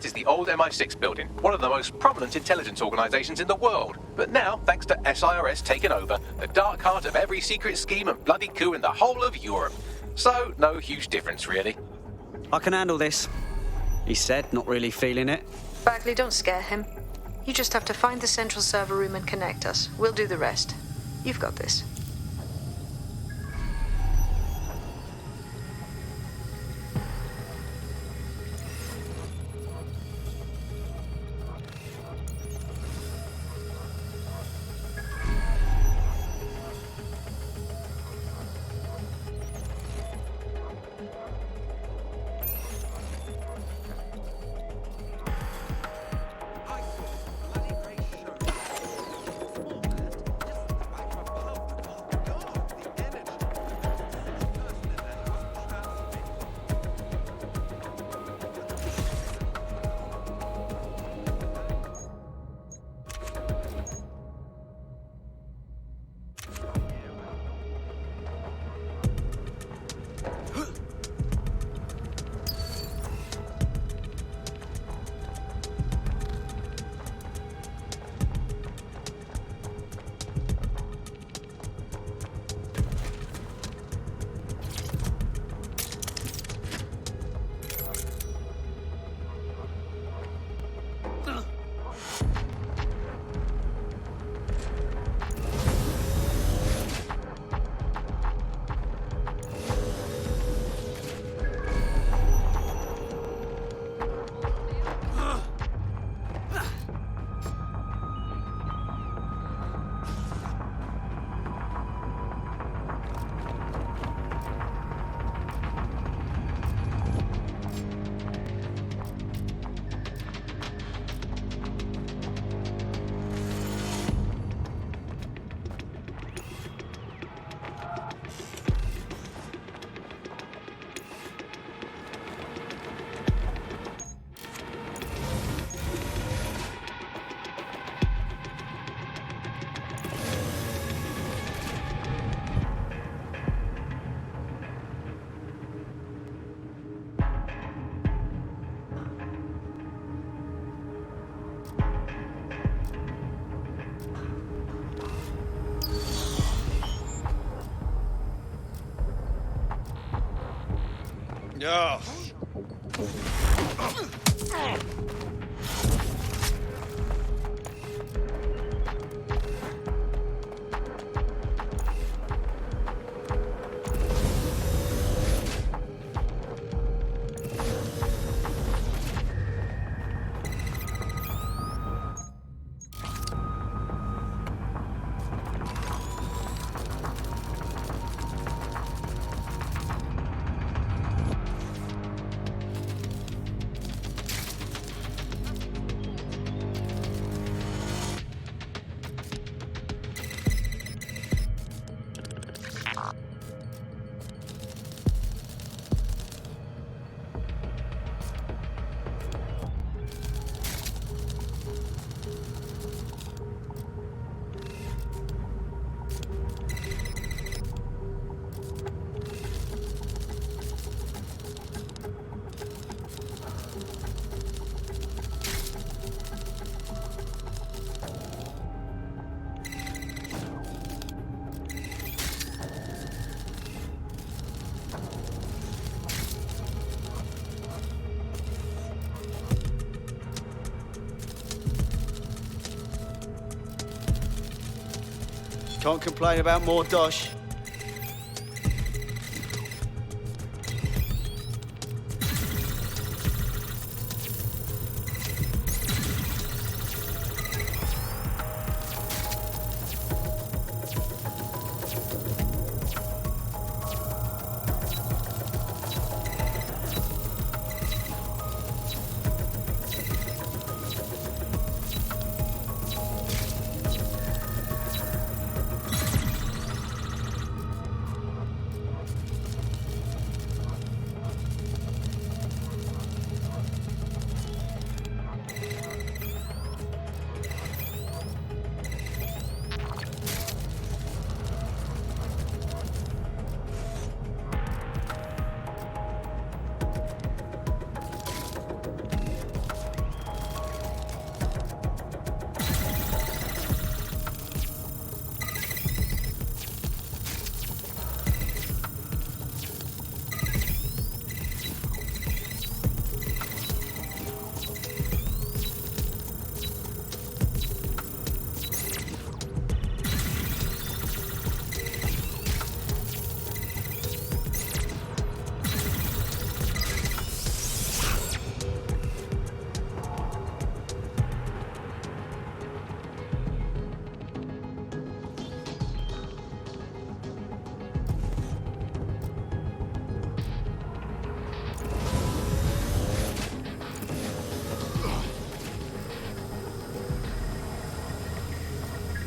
That is the old MI6 building, one of the most prominent intelligence organizations in the world. But now, thanks to SIRS taking over, the dark heart of every secret scheme and bloody coup in the whole of Europe. So, no huge difference, really. I can handle this, he said, not really feeling it. Bagley, don't scare him. You just have to find the central server room and connect us. We'll do the rest. You've got this. No. Can't complain about more dosh.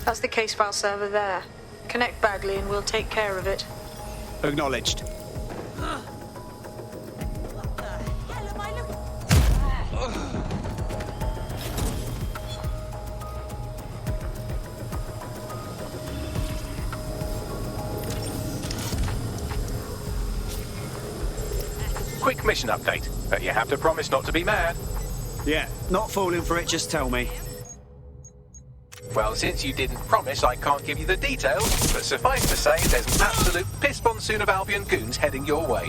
That's the case file server there. Connect Bagley and we'll take care of it. Acknowledged. Quick mission update, but you have to promise not to be mad. Yeah, not falling for it, just tell me. Well, since you didn't promise, I can't give you the details, but suffice to say, there's an absolute piss monsoon of Albion goons heading your way.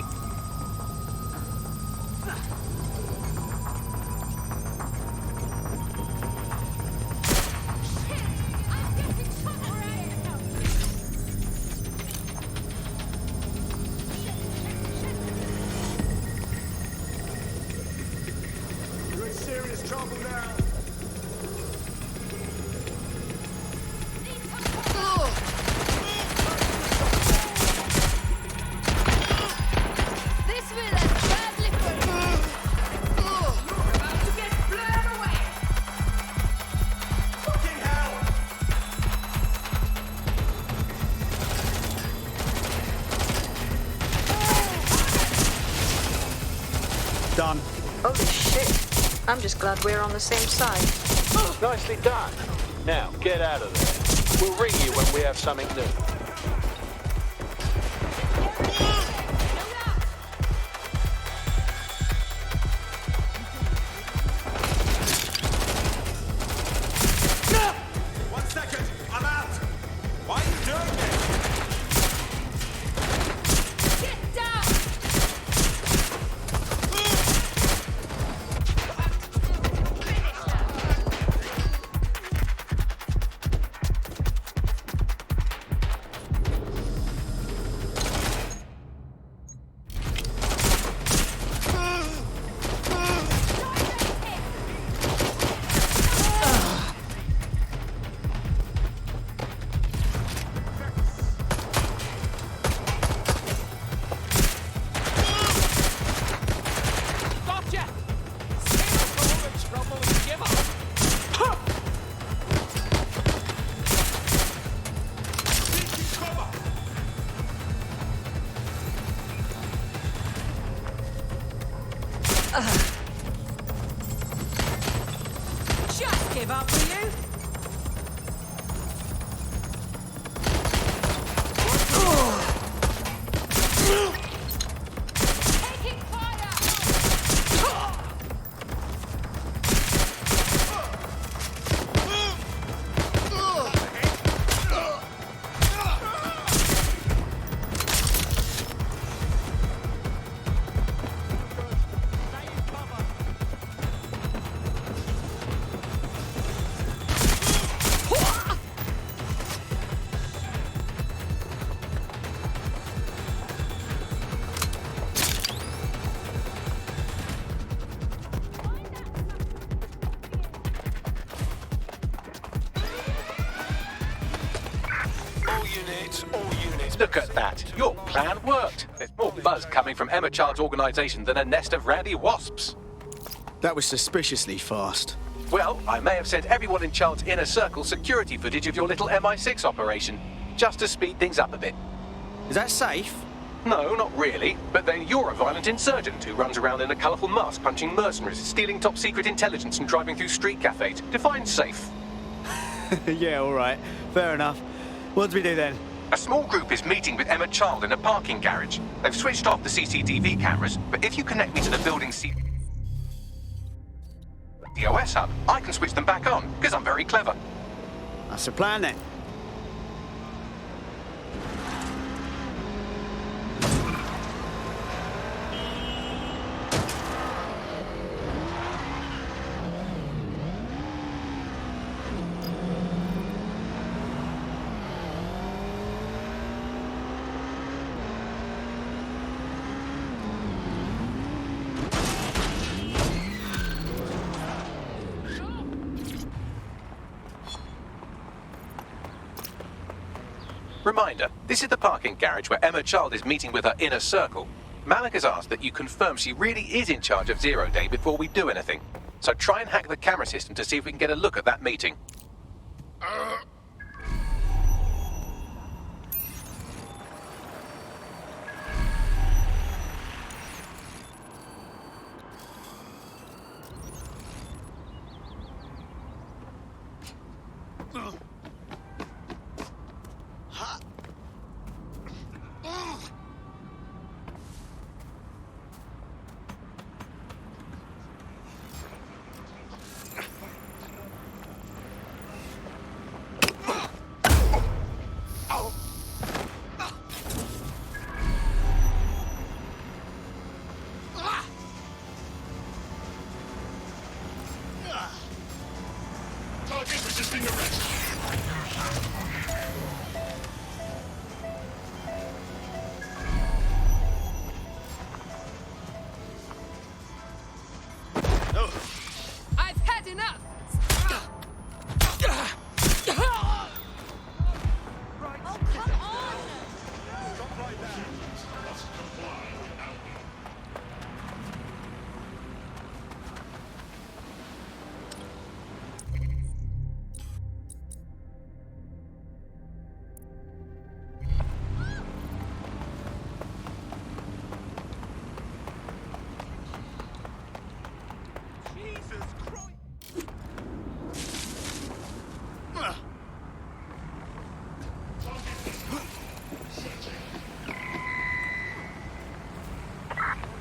You're in serious trouble now. This will end badly for you. You're about to get blown away. Fucking hell! Done. Holy shit. I'm just glad we're on the same side. Nicely done. Now, get out of there. We'll ring you when we have something new. One second, I'm out. Why are you doing this? Get down. Gotcha. Save all the trouble and give up. Seeking cover. Just give up, will you? Taking fire! Stay in cover. All units, look at that. Your plan worked. There's more buzz coming from Emma Child's organization than a nest of rowdy wasps. That was suspiciously fast. Well, I may have sent everyone in Child's inner circle security footage of your little MI6 operation, just to speed things up a bit. Is that safe? No, not really. But then you're a violent insurgent who runs around in a colourful mask punching mercenaries, stealing top secret intelligence and driving through street cafes. Define safe. Yeah, all right. Fair enough. What do we do then? A small group is meeting with Emma Child in a parking garage. They've switched off the CCTV cameras, but if you connect me to the building DOS hub, I can switch them back on, because I'm very clever. That's the plan then. Reminder, this is the parking garage where Emma Child is meeting with her inner circle. Malik has asked that you confirm she really is in charge of Zero Day before we do anything. So try and hack the camera system to see if we can get a look at that meeting.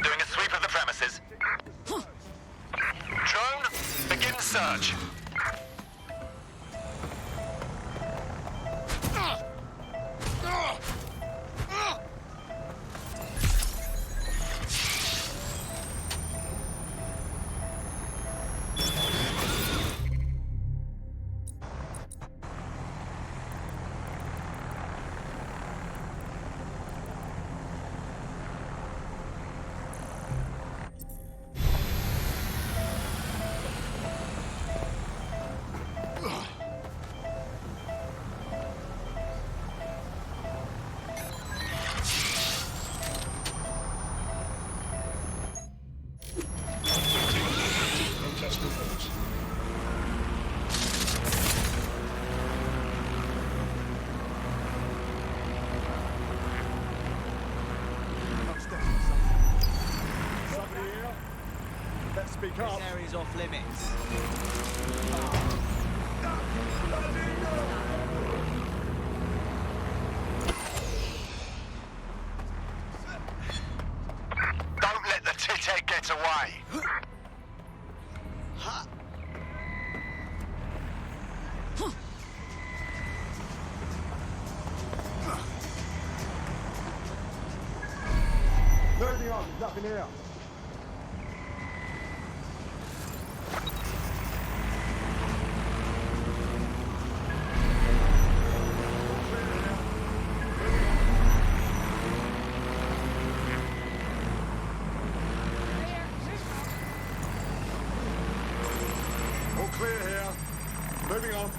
Doing a sweep of the premises. Drone, begin search. Speak up. This area's off limits. Don't let the tithead get away. Moving on, there's nothing here. All clear here. Moving on.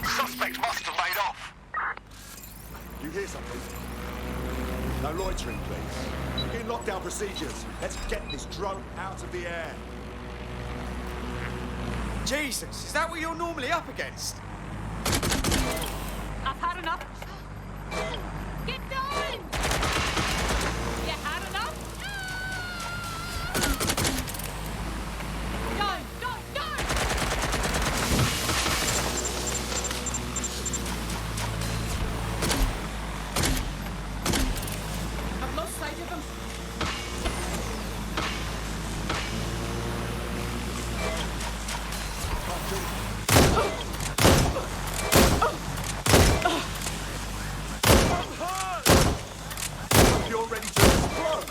Suspect must have made off. You hear something? No loitering, please. Begin lockdown procedures. Let's get this drone out of the air. Jesus, is that what you're normally up against? I've had enough. Get down! You had enough? Down, down, down! I've lost sight of him. You're ready to explode.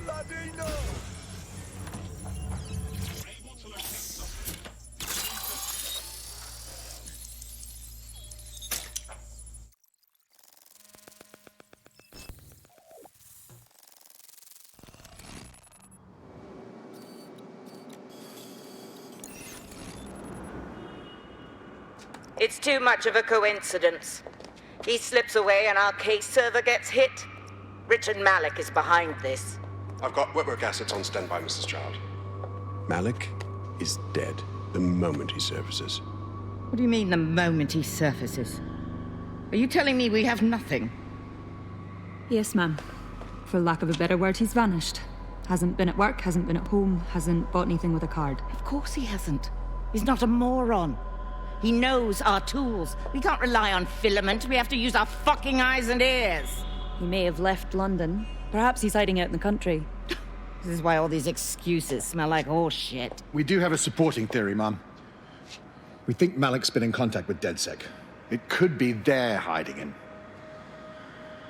Bloody no! It's too much of a coincidence. He slips away and our case server gets hit. Richard Malik is behind this. I've got wetwork assets on standby, Mrs. Child. Malik is dead the moment he surfaces. What do you mean the moment he surfaces? Are you telling me we have nothing? Yes, ma'am. For lack of a better word, he's vanished. Hasn't been at work, hasn't been at home, hasn't bought anything with a card. Of course he hasn't. He's not a moron. He knows our tools. We can't rely on filament. We have to use our fucking eyes and ears. He may have left London. Perhaps he's hiding out in the country. This is why all these excuses smell like horse shit. We do have a supporting theory, Mum. We think Malik's been in contact with DedSec. It could be they're hiding him.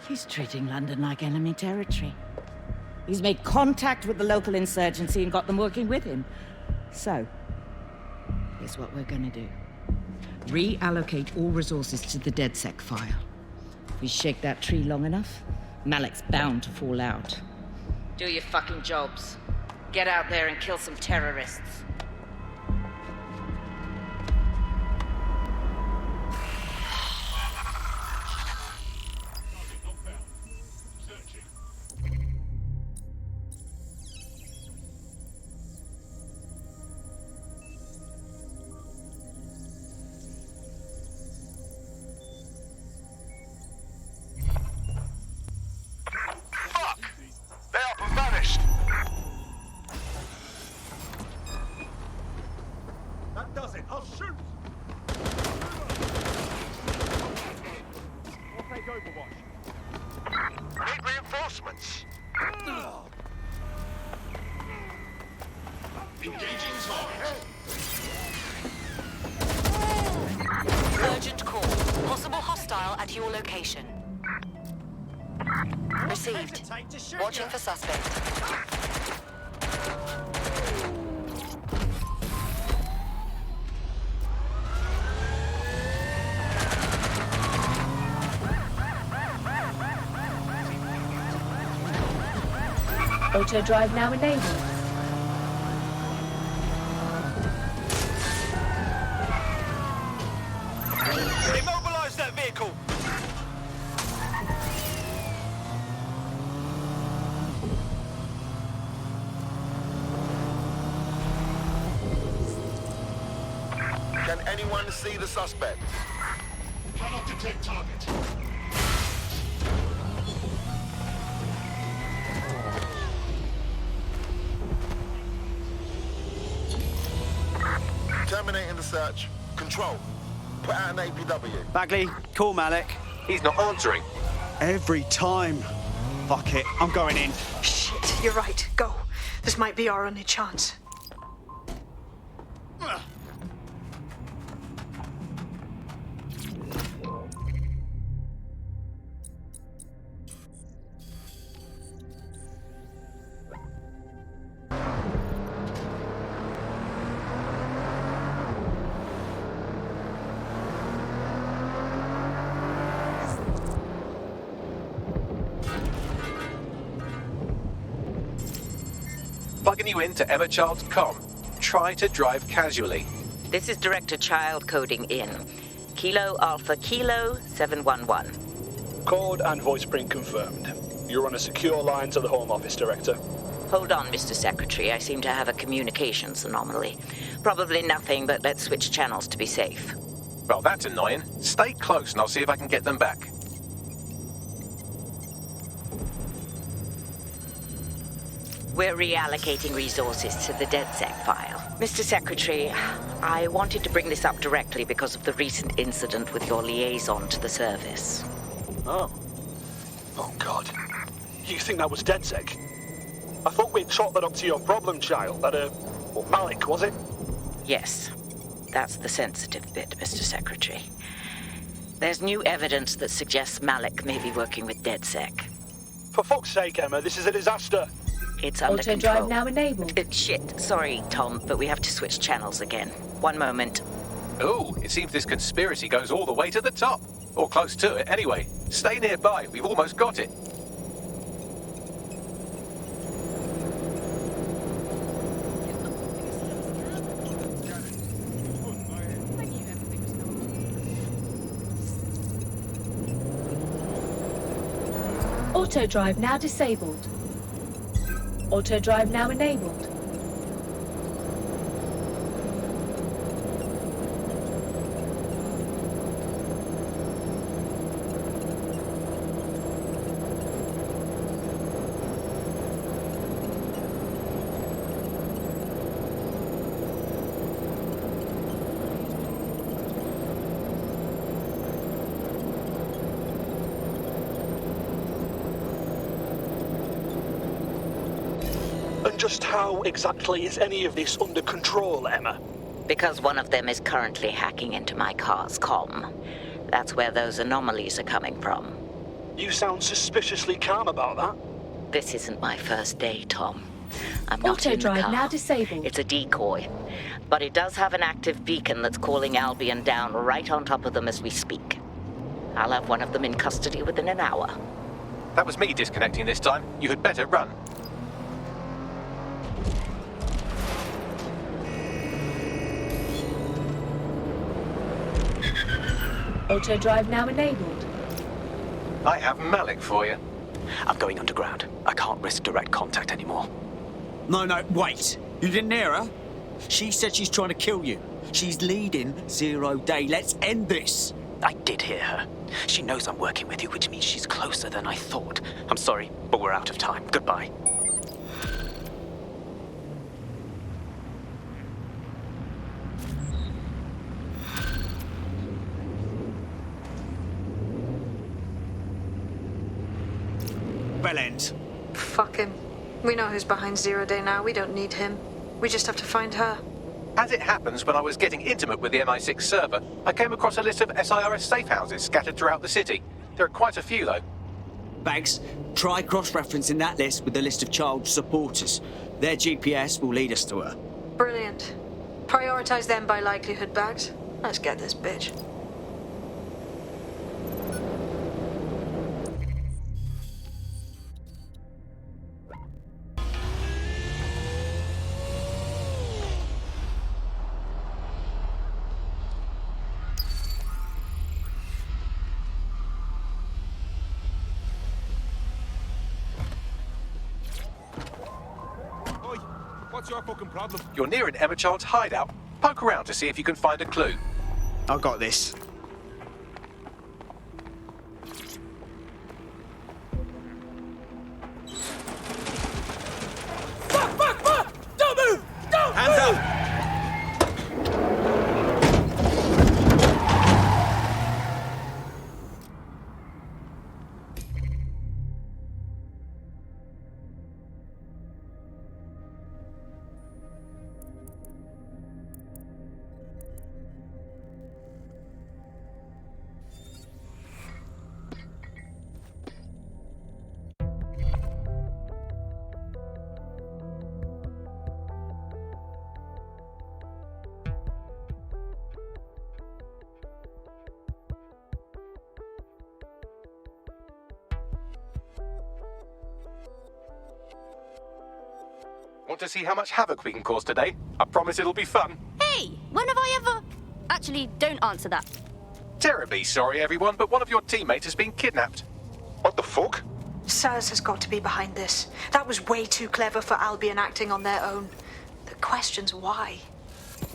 He's treating London like enemy territory. He's made contact with the local insurgency and got them working with him. So, here's what we're gonna do. Reallocate all resources to the DedSec file. If we shake that tree long enough, Malik's bound to fall out. Do your fucking jobs. Get out there and kill some terrorists. Overwatch. Need reinforcements. Engaging target. Urgent call. Possible hostile at your location. Received. Watching for suspect. Auto drive now enabled. Immobilize that vehicle! Can anyone see the suspect? Cannot detect target. Terminating the search. Control. Put out an APW. Bagley, call Malik. He's not answering. Every time. Fuck it, I'm going in. Shit, you're right. Go. This might be our only chance. Plugging you into Emma Child's comm. Try to drive casually. This is Director Child coding in. Kilo Alpha Kilo 711. Code and voice print confirmed. You're on a secure line to the Home Office, Director. Hold on, Mr. Secretary. I seem to have a communications anomaly. Probably nothing, but let's switch channels to be safe. Well, that's annoying. Stay close and I'll see if I can get them back. We're reallocating resources to the DedSec file. Mr. Secretary, I wanted to bring this up directly because of the recent incident with your liaison to the service. Oh. Oh, God. You think that was DedSec? I thought we'd chalked that up to your problem child, Malik, was it? Yes. That's the sensitive bit, Mr. Secretary. There's new evidence that suggests Malik may be working with DedSec. For fuck's sake, Emma, this is a disaster. It's under Auto control. drive now enabled. Shit. Sorry, Tom, but we have to switch channels again. One moment. Ooh, it seems this conspiracy goes all the way to the top. Or close to it, anyway. Stay nearby, we've almost got it. Auto drive now disabled. Auto drive now enabled. Just how exactly is any of this under control, Emma? Because one of them is currently hacking into my car's comm. That's where those anomalies are coming from. You sound suspiciously calm about that. This isn't my first day, Tom. I'm not Auto in the drive car. now disabled. It's a decoy. But it does have an active beacon that's calling Albion down right on top of them as we speak. I'll have one of them in custody within an hour. That was me disconnecting this time. You had better run. Auto drive now enabled. I have Malik for you. I'm going underground. I can't risk direct contact anymore. No, wait. You didn't hear her? She said she's trying to kill you. She's leading 0 Day. Let's end this. I did hear her. She knows I'm working with you, which means she's closer than I thought. I'm sorry, but we're out of time. Goodbye. bell end. Fuck him. We know who's behind Zero Day now. We don't need him. We just have to find her. As it happens, when I was getting intimate with the MI6 server, I came across a list of SIRS safe houses scattered throughout the city. There are quite a few, though. Bags, try cross-referencing that list with the list of child supporters. Their GPS will lead us to her. Brilliant. Prioritize them by likelihood, Bags. Let's get this bitch. What's your fucking problem? You're near an Emma Child's hideout. Poke around to see if you can find a clue. I got this. Fuck! Don't move! Don't Hands move! up! Want to see how much havoc we can cause today? I promise it'll be fun. Hey, when have I ever... Actually, don't answer that. Terribly sorry, everyone, but one of your teammates has been kidnapped. What the fuck? Saz has got to be behind this. That was way too clever for Albion acting on their own. The question's why.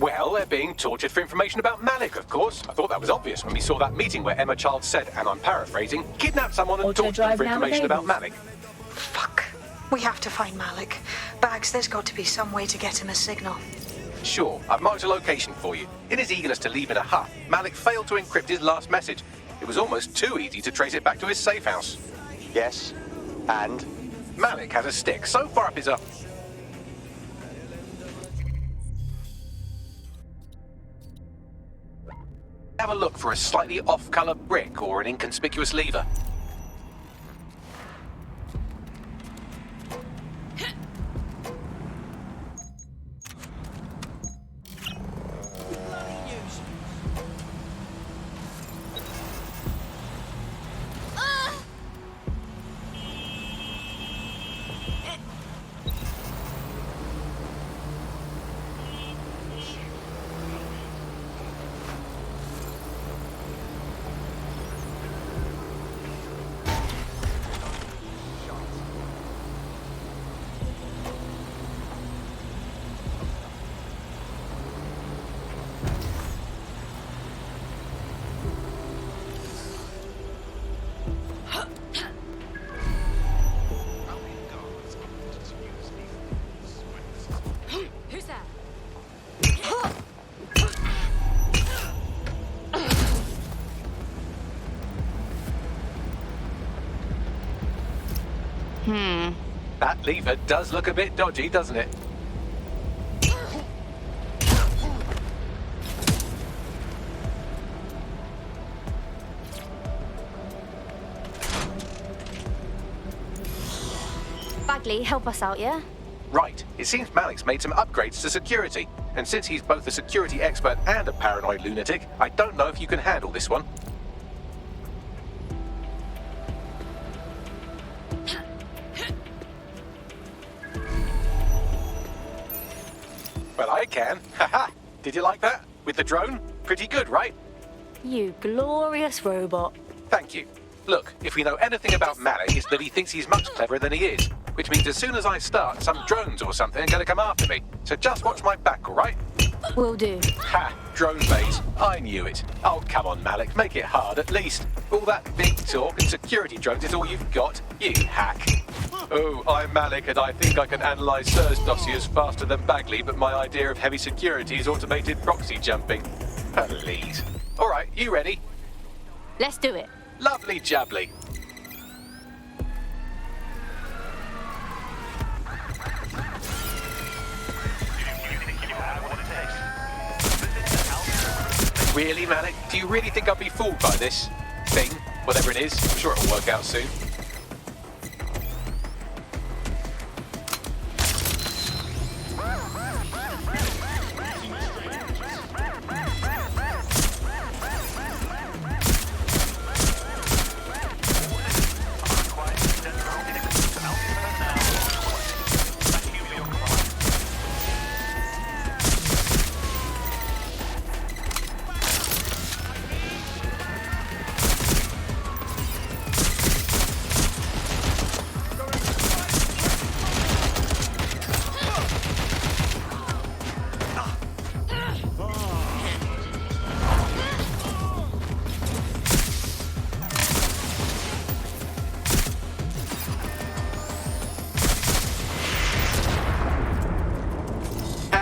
Well, they're being tortured for information about Malik, of course. I thought that was obvious when we saw that meeting where Emma Child said, and I'm paraphrasing, kidnap someone and torture them for information about Malik. Fuck. We have to find Malik. Bags, there's got to be some way to get him a signal. Sure, I've marked a location for you. In his eagerness to leave in a huff, Malik failed to encrypt his last message. It was almost too easy to trace it back to his safe house. Yes, and? Malik has a stick so far up his up. Have a look for a slightly off-color brick or an inconspicuous lever. Who's that? That lever does look a bit dodgy, doesn't it? Bagley, help us out, yeah? Right. It seems Malik's made some upgrades to security. And since he's both a security expert and a paranoid lunatic, I don't know if you can handle this one. Well, I can. Haha. Did you like that? With the drone? Pretty good, right? You glorious robot. Thank you. Look, if we know anything about Malik, it's that he thinks he's much cleverer than he is. Which means as soon as I start, some drones or something are going to come after me. So just watch my back, all right? Will do. Ha! Drone base. I knew it. Oh, come on, Malik. Make it hard, at least. All that big talk and security drones is all you've got. You hack. Oh, I'm Malik, and I think I can analyse SIRS dossiers faster than Bagley, but my idea of heavy security is automated proxy jumping. Please. All right, you ready? Let's do it. Lovely jubbly. Really, Malik? Do you really think I'll be fooled by this thing? Whatever it is, I'm sure it'll work out soon.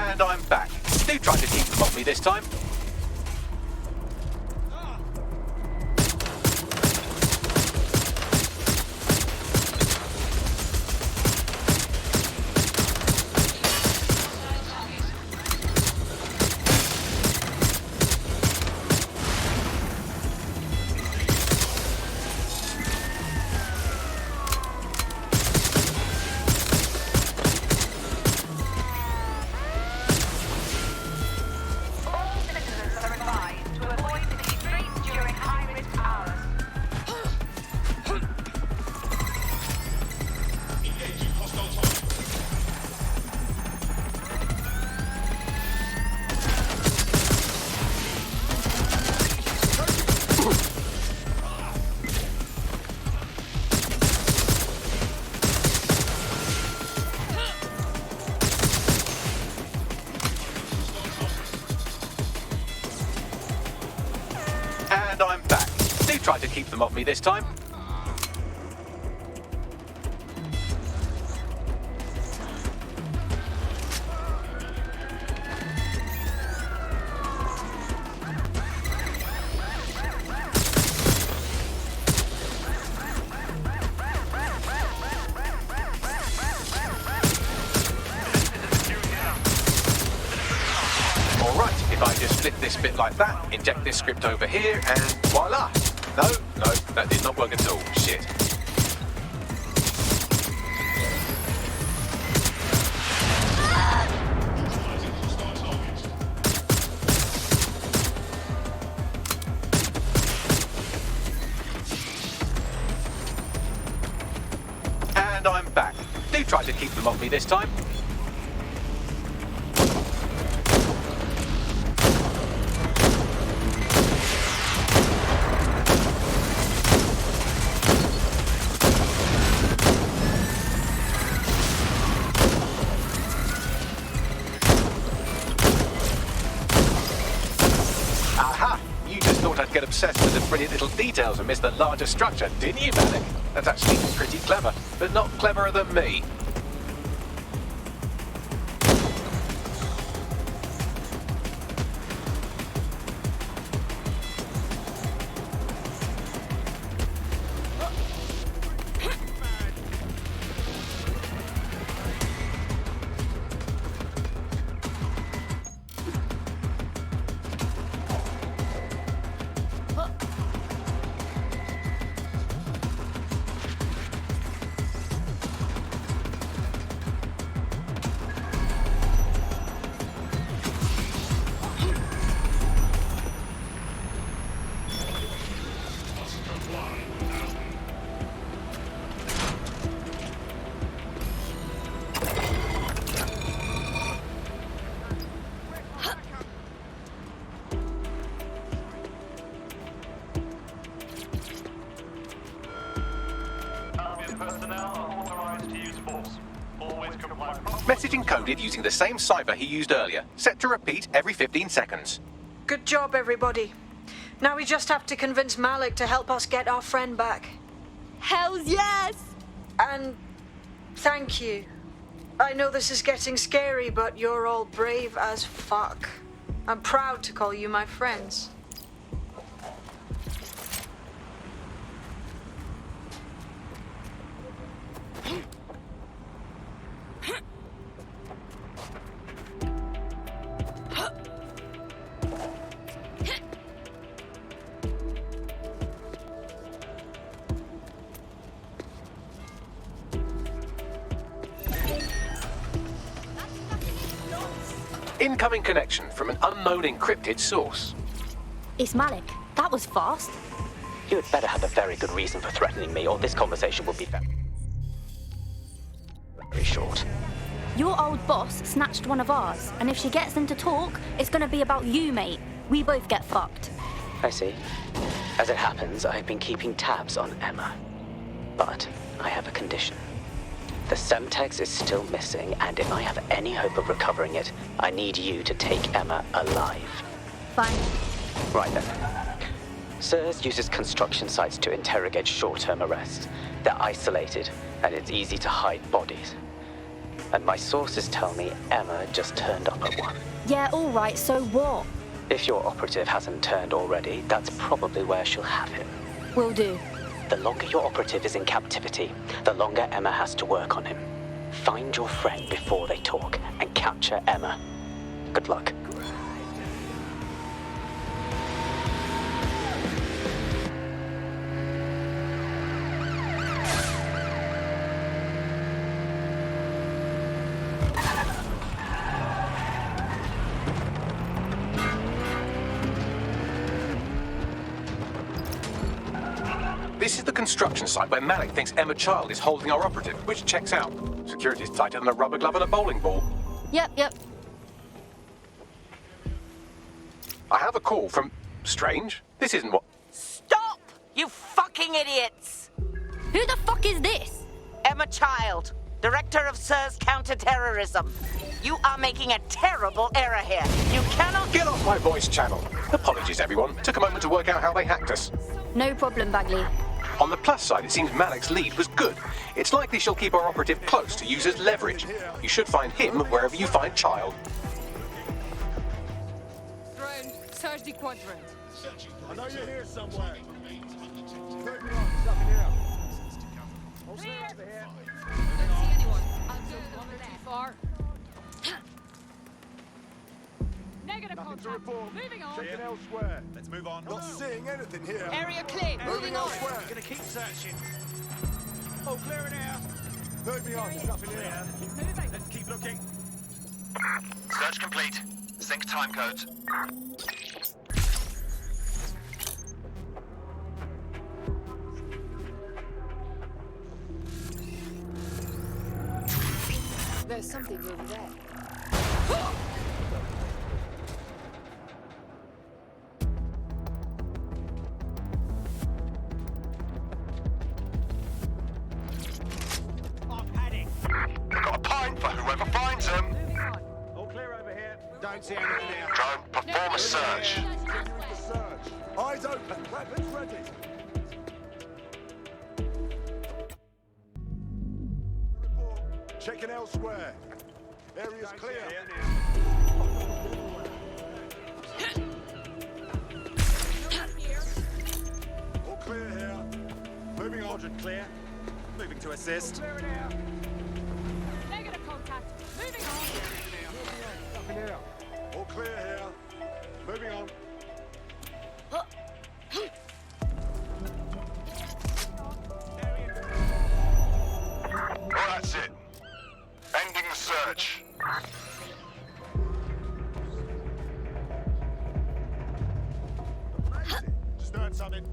And I'm back. Do try to keep them off me this time. And I'm back. Do try to keep them off me this time. Alright, if I just flip this bit like that, inject this script over here, and voila! No, that did not work at all. Shit. And I'm back. Do try to keep them off me this time. Aha! You just thought I'd get obsessed with the brilliant little details and miss the larger structure, didn't you, Malik? That's actually pretty clever, but not cleverer than me. Message encoded using the same cipher he used earlier, set to repeat every 15 seconds. Good job, everybody. Now we just have to convince Malik to help us get our friend back. Hells yes! And thank you. I know this is getting scary, but you're all brave as fuck. I'm proud to call you my friends. Incoming connection from an unknown encrypted source. It's Malik. That was fast. You had better have a very good reason for threatening me, or this conversation will be very short. Your old boss snatched one of ours, and if she gets them to talk, it's gonna be about you, mate. We both get fucked. I see. As it happens, I've been keeping tabs on Emma. But I have a condition. The Semtex is still missing, and if I have any hope of recovering it, I need you to take Emma alive. Fine. Right then. SIRS uses construction sites to interrogate short-term arrests. They're isolated, and it's easy to hide bodies. And my sources tell me Emma just turned up at one. Yeah, all right, so what? If your operative hasn't turned already, that's probably where she'll have him. Will do. The longer your operative is in captivity, the longer Emma has to work on him. Find your friend before they talk and capture Emma. Good luck. This is the construction site where Malik thinks Emma Child is holding our operative, which checks out. Security's tighter than a rubber glove and a bowling ball. Yep. I have a call from... Strange. This isn't what... Stop! You fucking idiots! Who the fuck is this? Emma Child, Director of SIRS Counter-Terrorism. You are making a terrible error here. You cannot... Get off my voice channel. Apologies, everyone. Took a moment to work out how they hacked us. No problem, Bagley. On the plus side, it seems Malik's lead was good. It's likely she'll keep our operative close to use as leverage. You should find him wherever you find Child. Drone, search the quadrant. I know you're here somewhere. Clear. Don't see anyone. I'll do it wander too far. Negative contact. Moving on. Checking elsewhere. Let's move on. Not seeing anything here. Area clear. Moving on. elsewhere. Gonna keep searching. Oh, clear it out. Moving on. There's nothing here. Moving. Let's keep looking. Search complete. Sync time codes. There's something over there. Got a pint for whoever finds them. All clear over here. Don't see anything there. Drone, perform a search. Continuing the search. Eyes open. Weapons ready. Report. Checking elsewhere. Area's clear. All clear here. Moving on. Clear. Moving to assist. Negative contact. Moving on. Nothing here. All clear here. Moving on. Well, that's it. Ending the search. Just heard something.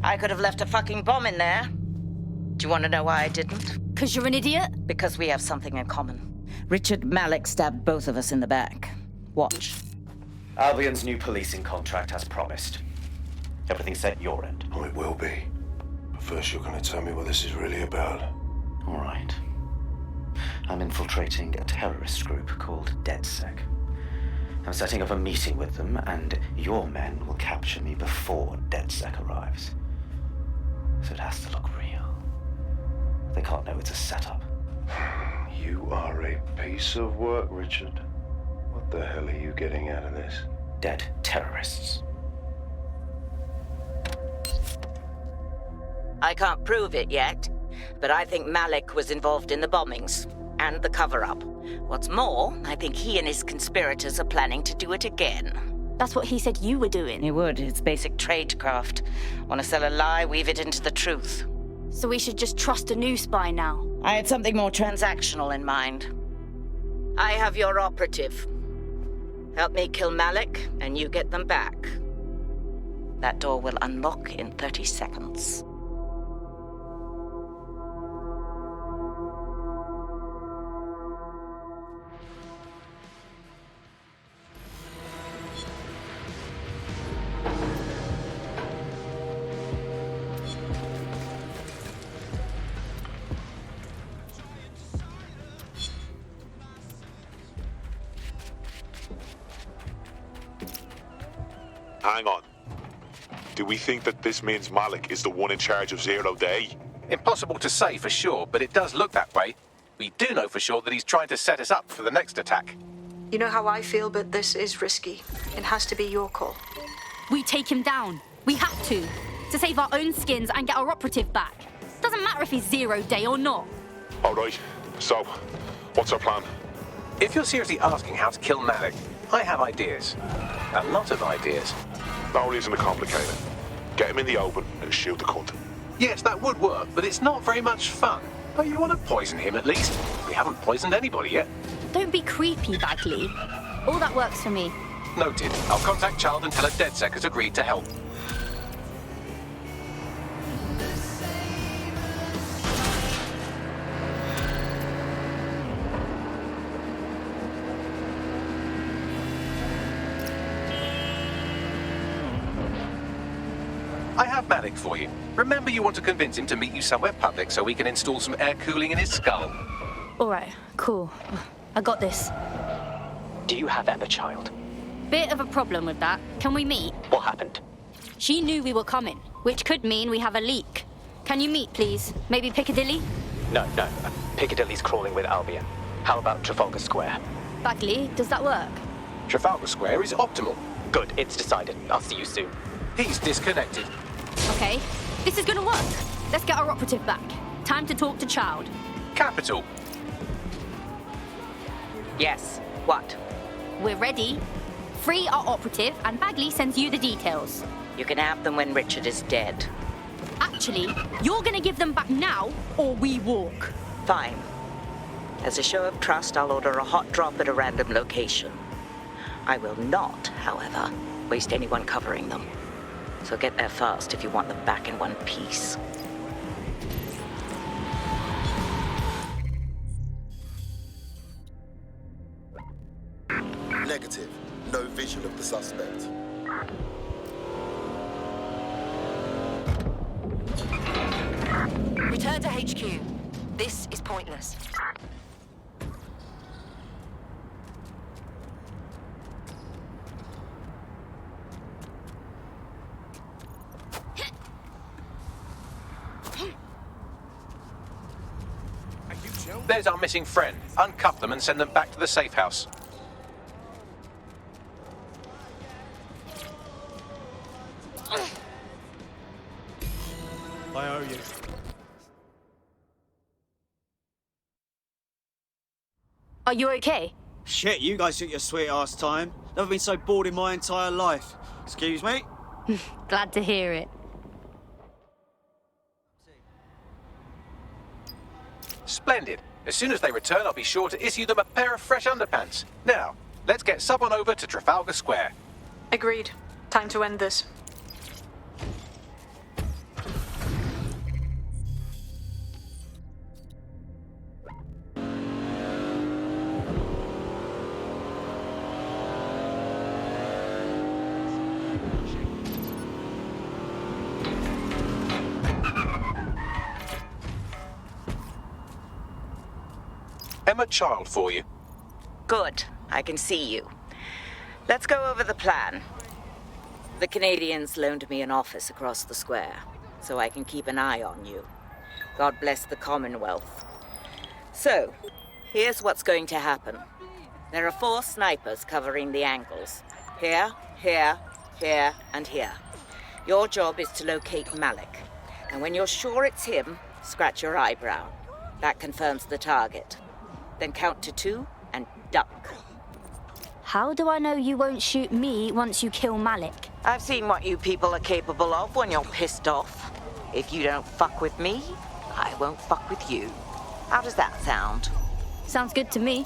I could have left a fucking bomb in there. Do you want to know why I didn't? 'Cause you're an idiot? Because we have something in common. Richard Malik stabbed both of us in the back. Watch. Albion's new policing contract has promised. Everything set at your end. Oh, it will be. But first you're going to tell me what this is really about. All right. I'm infiltrating a terrorist group called DedSec. I'm setting up a meeting with them, and your men will capture me before DedSec arrives. So it has to look real. They can't know it's a setup. You are a piece of work, Richard. What the hell are you getting out of this? Dead terrorists. I can't prove it yet, but I think Malik was involved in the bombings and the cover-up. What's more, I think he and his conspirators are planning to do it again. That's what he said you were doing. He would. It's basic tradecraft. Want to sell a lie, weave it into the truth. So we should just trust a new spy now. I had something more transactional in mind. I have your operative. Help me kill Malik, and you get them back. That door will unlock in 30 seconds. Hang on. Do we think that this means Malik is the one in charge of Zero Day? Impossible to say for sure, but it does look that way. We do know for sure that he's trying to set us up for the next attack. You know how I feel, but this is risky. It has to be your call. We take him down. We have to save our own skins and get our operative back. Doesn't matter if he's Zero Day or not. All right. So, what's our plan? If you're seriously asking how to kill Malik, I have ideas. A lot of ideas. No reason to complicate it. Get him in the open and shoot the cunt. Yes, that would work, but it's not very much fun. But you want to poison him at least. We haven't poisoned anybody yet. Don't be creepy, Bagley. All that works for me. Noted. I'll contact Child and tell her DedSec has agreed to help. I have Malik for you. Remember, you want to convince him to meet you somewhere public so we can install some air cooling in his skull. All right, cool. I got this. Do you have Emma, Child? Bit of a problem with that. Can we meet? What happened? She knew we were coming, which could mean we have a leak. Can you meet, please? Maybe Piccadilly? No. Piccadilly's crawling with Albion. How about Trafalgar Square? Bagley, does that work? Trafalgar Square is optimal. Good, it's decided. I'll see you soon. He's disconnected. Okay, this is gonna work. Let's get our operative back. Time to talk to Child. Capital. Yes. What? We're ready. Free our operative, and Bagley sends you the details. You can have them when Richard is dead. Actually, you're gonna give them back now, or we walk. Fine. As a show of trust, I'll order a hot drop at a random location. I will not, however, waste anyone covering them. So get there fast if you want them back in one piece. Negative. No visual of the suspect. Return to HQ. This is pointless. There's our missing friend. Uncuff them and send them back to the safe house. I owe you. Are you okay? Shit, you guys took your sweet ass time. Never been so bored in my entire life. Excuse me? Glad to hear it. Splendid. As soon as they return, I'll be sure to issue them a pair of fresh underpants. Now, let's get someone over to Trafalgar Square. Agreed. Time to end this. Emma Child for you. Good. I can see you. Let's go over the plan. The Canadians loaned me an office across the square. so I can keep an eye on you. God bless the Commonwealth. So, here's what's going to happen. There are 4 snipers covering the angles. Here, here, here, and here. Your job is to locate Malik. And when you're sure it's him, scratch your eyebrow. That confirms the target. Then count to 2 and duck. How do I know you won't shoot me once you kill Malik? I've seen what you people are capable of when you're pissed off. If you don't fuck with me, I won't fuck with you. How does that sound? Sounds good to me.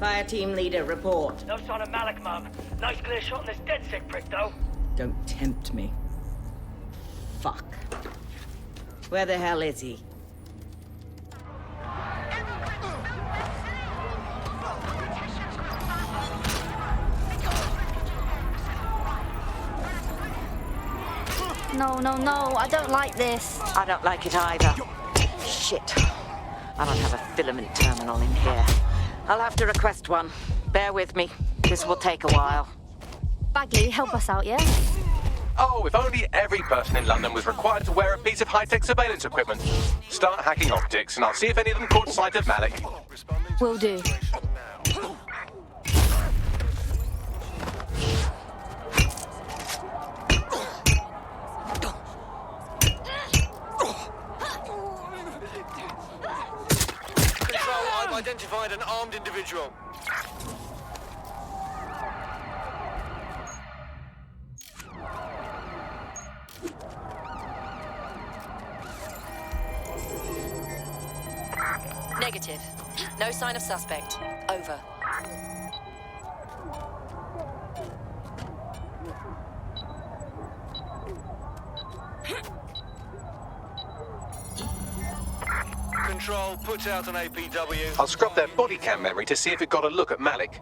Fire team leader, report. No sign of Malik, Mum. Nice clear shot on this dead sick prick, though. Don't tempt me. Fuck. Where the hell is he? No, no, no, I don't like this. I don't like it either. Shit. I don't have a filament terminal in here. I'll have to request one. Bear with me. This will take a while. Bagley, help us out, yeah? Oh, if only every person in London was required to wear a piece of high-tech surveillance equipment. Start hacking optics, and I'll see if any of them caught sight of Malik. Will do. Control, I've identified an armed individual. Negative. No sign of suspect. Over. Control, put out an APW. I'll scrub their body cam memory to see if it got a look at Malik.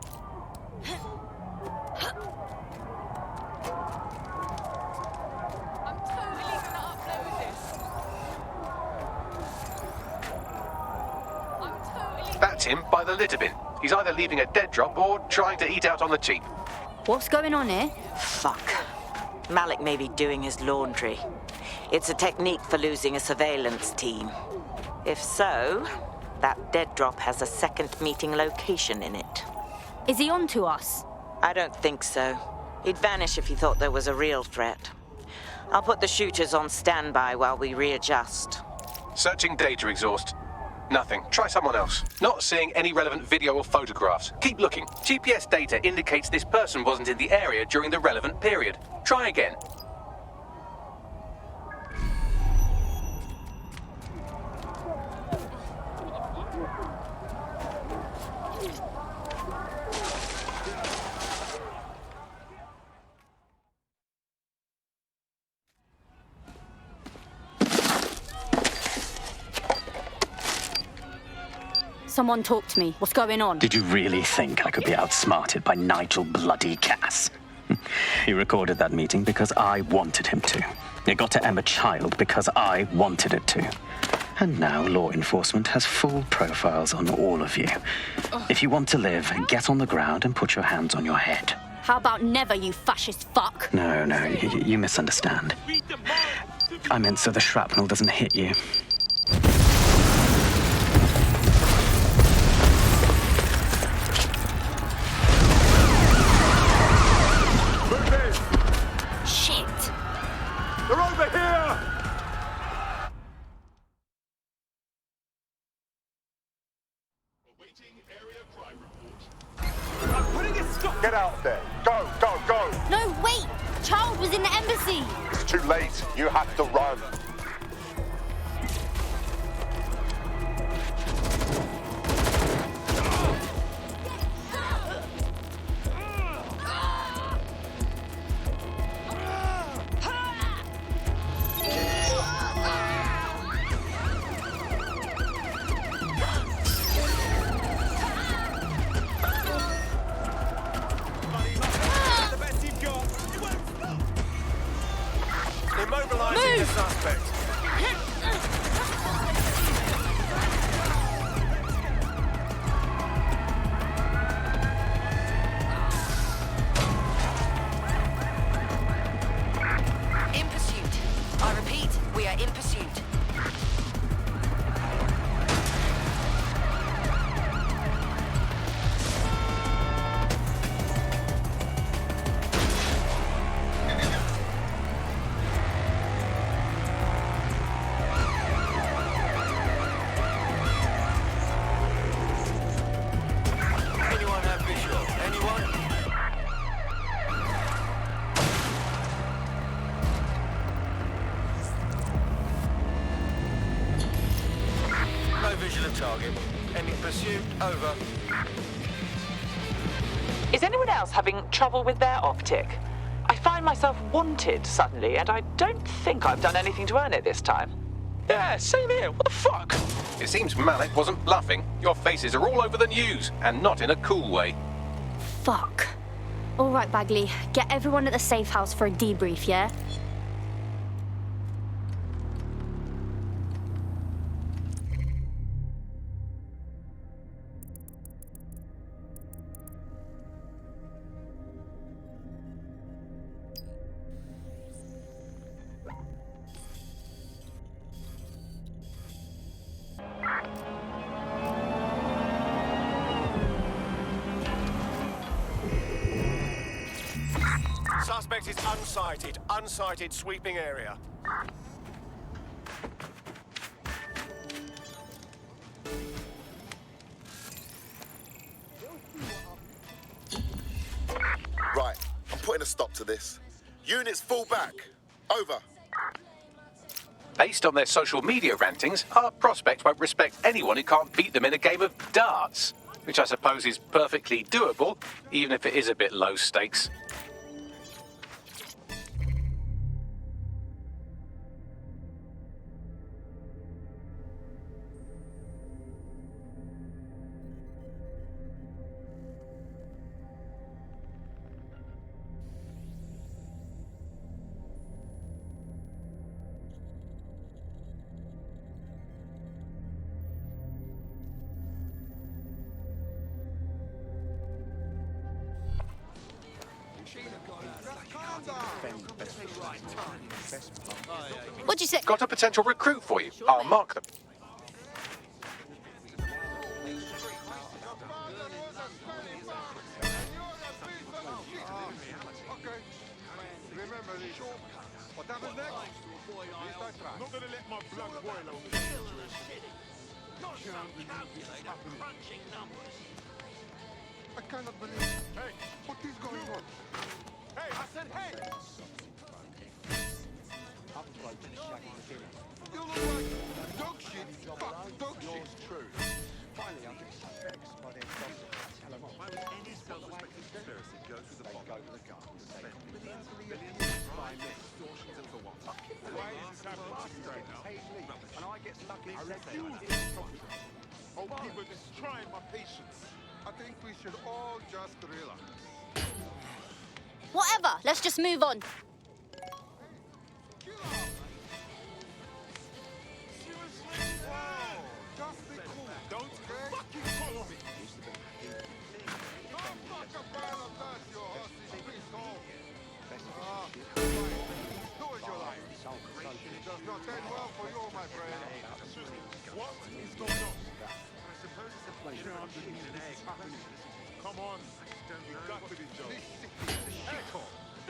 That's him by the litter bin. He's either leaving a dead drop or trying to eat out on the cheap. What's going on here? Fuck. Malik may be doing his laundry. It's a technique for losing a surveillance team. If so, that dead drop has a second meeting location in it. Is he on to us? I don't think so. He'd vanish if he thought there was a real threat. I'll put the shooters on standby while we readjust. Searching data exhaust. Nothing. Try someone else. Not seeing any relevant video or photographs. Keep looking. GPS data indicates this person wasn't in the area during the relevant period. Try again. Someone talk to me. What's going on? Did you really think I could be outsmarted by Nigel bloody Cass? He recorded that meeting because I wanted him to. It got to Emma Child because I wanted it to. And now law enforcement has full profiles on all of you. If you want to live, get on the ground and put your hands on your head. How about never, you fascist fuck? No, you misunderstand. I meant so the shrapnel doesn't hit you. Shit! They're over here! Get out there. Go, go, go. No, wait! Child was in the embassy! It's too late. You have to run. Immobilizing the suspect. In pursuit. I repeat, we are in pursuit. Anyone have visual? Anyone? No visual of target. Ending pursuit. Over. Is anyone else having trouble with their optic? I find myself wanted suddenly, and I don't think I've done anything to earn it this time. Yeah, same here. What the fuck? It seems Malik wasn't bluffing. Your faces are all over the news, and not in a cool way. Fuck. All right, Bagley. Get everyone at the safe house for a debrief, yeah? Suspect is unsighted. Unsighted sweeping area. Right, I'm putting a stop to this. Units fall back. Over. Based on their social media rantings, our prospect won't respect anyone who can't beat them in a game of darts, which I suppose is perfectly doable, even if it is a bit low stakes. What'd you say? Got a potential recruit for you. I'll mark them. Remember this. What happens next? I'm not gonna let my blood boil over this situation. Crunching numbers. I cannot believe it. Hey, what is going on? Hey, I said hey! You look like dog shit. Fuck, dog shit. True. Finally, I get suspects by their gossip. Tell them off. Why would any self-respecting conspiracy go to the bottom? They go to the guns. They millions by extortions and for what? Why is this happening? And I get stuck in Oh, people is trying my patience. I think we should all just relax. Whatever. Let's just move on. Just be cool. Don't fucking follow me. Don't fuck about that, you hussy. Please don't. Do as you like. It does not end well for you, my friend. What is going on? I suppose it's a pleasure. Come on. You've got to be joking.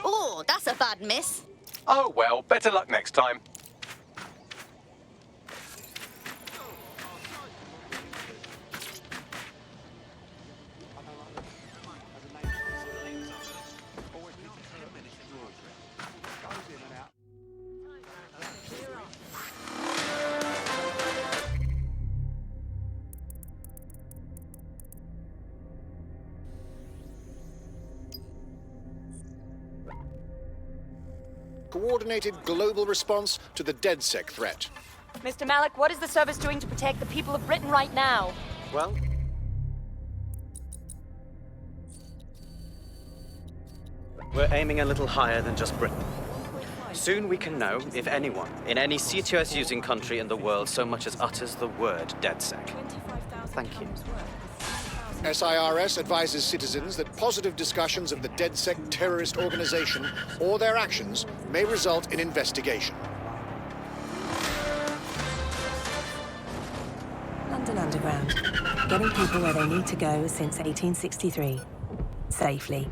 Oh, that's a bad miss. Oh well, better luck next time. coordinated global response to the DedSec threat. Mr. Malik, what is the service doing to protect the people of Britain right now? Well, we're aiming a little higher than just Britain. Soon we can know if anyone in any CTOS-using country in the world so much as utters the word DedSec. Thank you. SIRS advises citizens that positive discussions of the DedSec terrorist organization or their actions may result in investigation. London Underground. Getting people where they need to go since 1863. Safely.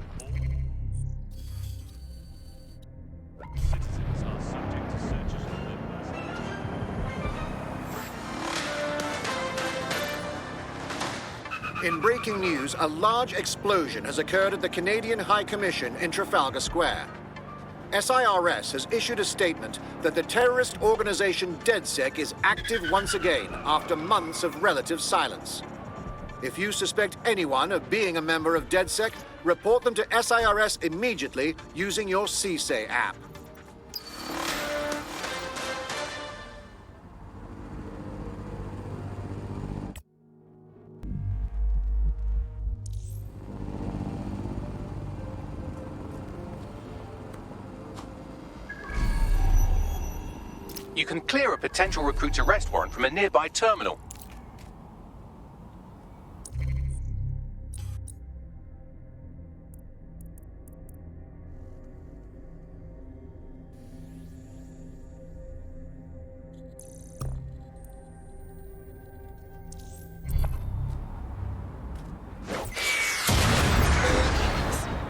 In breaking news, a large explosion has occurred at the Canadian High Commission in Trafalgar Square. SIRS has issued a statement that the terrorist organization DedSec is active once again after months of relative silence. If you suspect anyone of being a member of DedSec, report them to SIRS immediately using your CSAY app. You can clear a potential recruit's arrest warrant from a nearby terminal.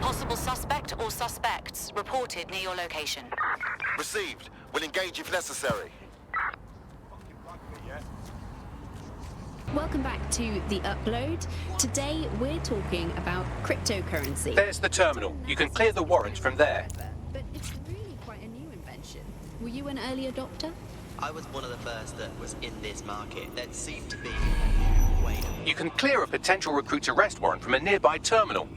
Possible suspect or suspects reported near your location. Received. We'll engage if necessary. Welcome back to The Upload. Today we're talking about cryptocurrency. There's the terminal. You can clear the warrants from there. But it's really quite a new invention. Were you an early adopter? I was one of the first that was in this market. There seemed to be a new way. You can clear a potential recruit's arrest warrant from a nearby terminal.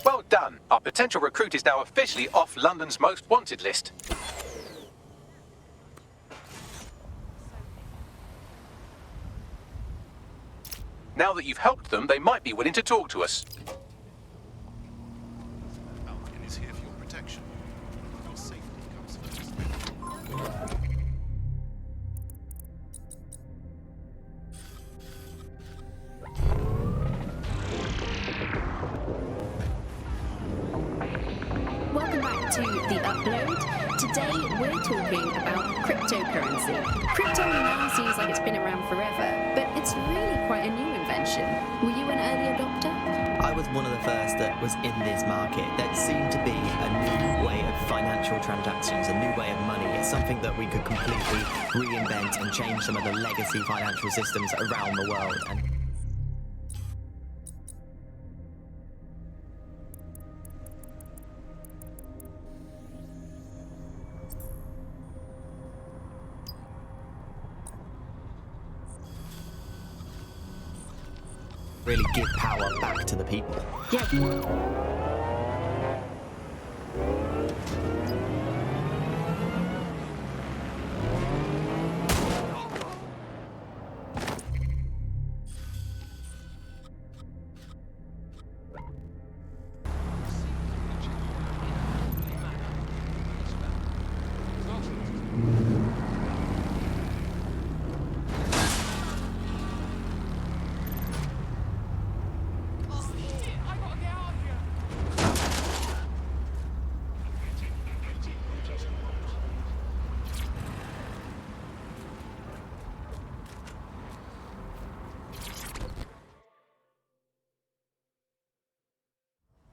Well done. Our potential recruit is now officially off London's most wanted list. Now that you've helped them, they might be willing to talk to us. Falcon is here for your protection. Your safety comes first. Welcome back to The Upload. Today, we're talking about cryptocurrency. Crypto now seems like it's been around forever, but it's really quite a new invention. Were you an early adopter? I was one of the first that was in this market. There seemed to be a new way of financial transactions, a new way of money. It's something that we could completely reinvent and change some of the legacy financial systems around the world. And really give power back to the people. Yeah.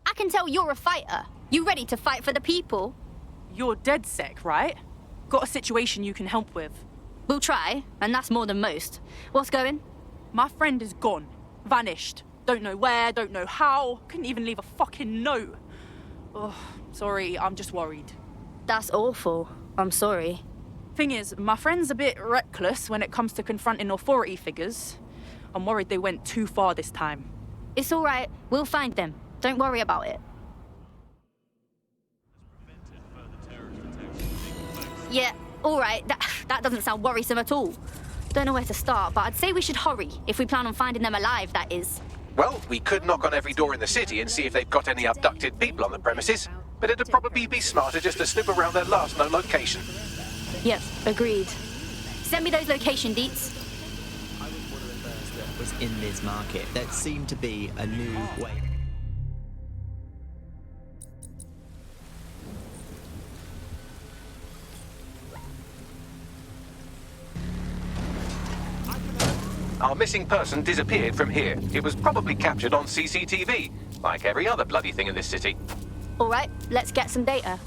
I can tell you're a fighter. You ready to fight for the people? You're DedSec, right? Got a situation you can help with. We'll try, and that's more than most. What's going? My friend is gone. Vanished. Don't know where, don't know how. Couldn't even leave a fucking note. Oh, sorry, I'm just worried. That's awful. I'm sorry. Thing is, my friend's a bit reckless when it comes to confronting authority figures. I'm worried they went too far this time. It's all right. We'll find them. Don't worry about it. Yeah, all right. That doesn't sound worrisome at all. Don't know where to start, but I'd say we should hurry if we plan on finding them alive, that is. Well, we could knock on every door in the city and see if they've got any abducted people on the premises, but it'd probably be smarter just to snoop around their last known location. Yep, agreed. Send me those location deets. I was one of the first that was in this market. There seemed to be a new way. Our missing person disappeared from here. It was probably captured on CCTV, like every other bloody thing in this city. All right, let's get some data.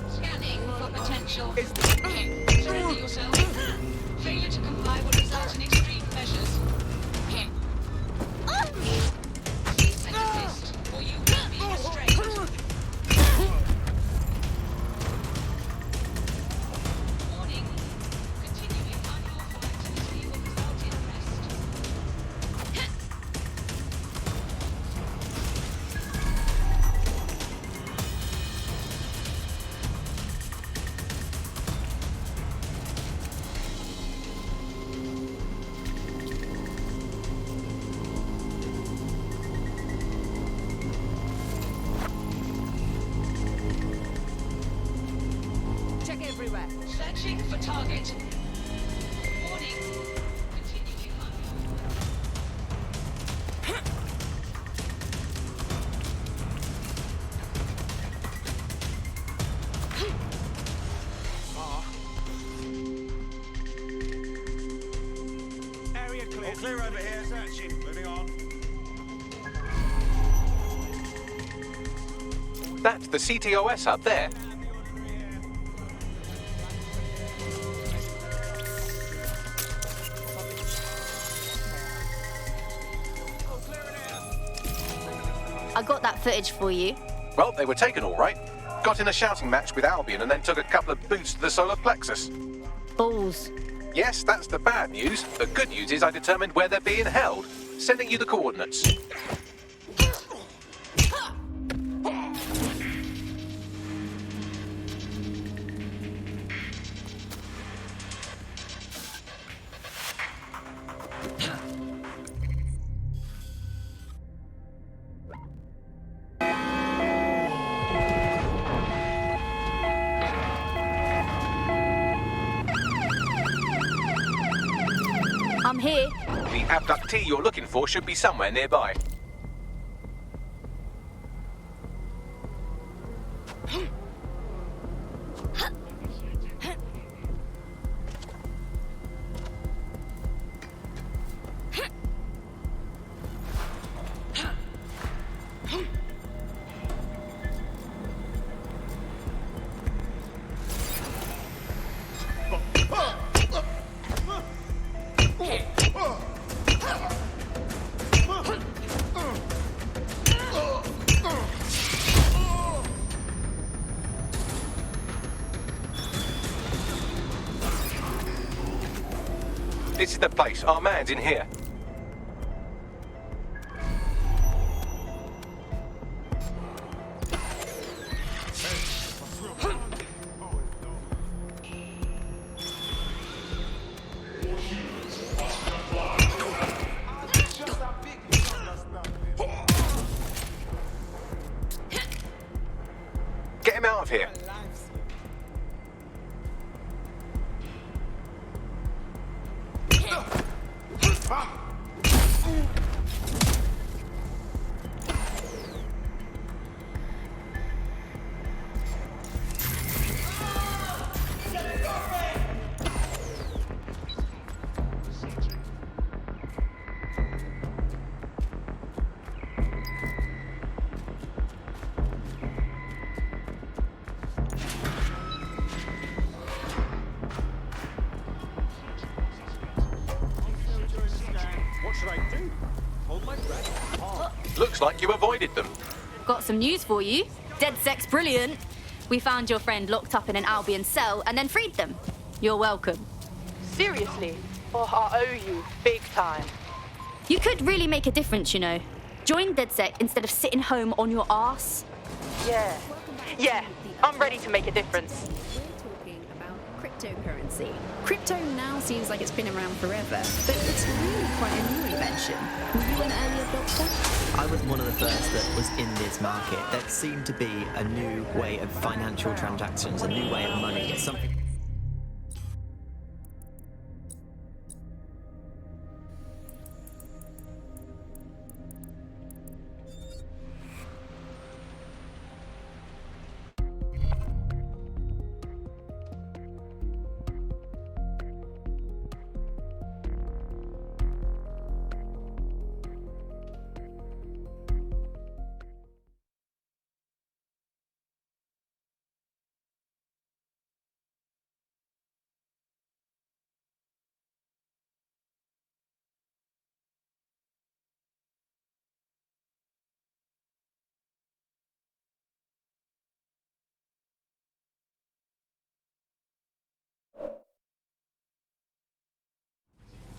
Scanning for potential. Surrender yourself. Failure to comply will result in extreme measures. Cease and desist, or you will be restrained. Warning. Continuing unauthorized activity will result in arrest. Check everywhere. Searching for target. Warning. Continuing unauthorized. Area clear. All clear over here. Searching. Moving on. That's the CTOS up there. I got that footage for you. Well, they were taken all right. Got in a shouting match with Albion and then took a couple of boots to the solar plexus. Balls. Yes, that's the bad news. The good news is I determined where they're being held. Sending you the coordinates. I'm here. The abductee you're looking for should be somewhere nearby. This is the place. Our man's in here. Get him out of here. What should I do? Hold my breath. Looks like you avoided them. Got some news for you. DedSec's brilliant. We found your friend locked up in an Albion cell and then freed them. You're welcome. Seriously? Oh, I owe you big time. You could really make a difference, you know. Join DedSec instead of sitting home on your arse. Yeah, I'm ready to make a difference. We're talking about cryptocurrency. Crypto now seems like it's been around forever, but it's really quite a new invention. Were you an early adopter? I was one of the first that was in this market. There seemed to be a new way of financial transactions, a new way of money. It's something.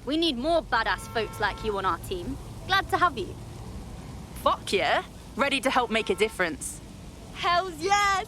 We need more badass folks like you on our team. Glad to have you. Fuck yeah. Ready to help make a difference. Hells yes!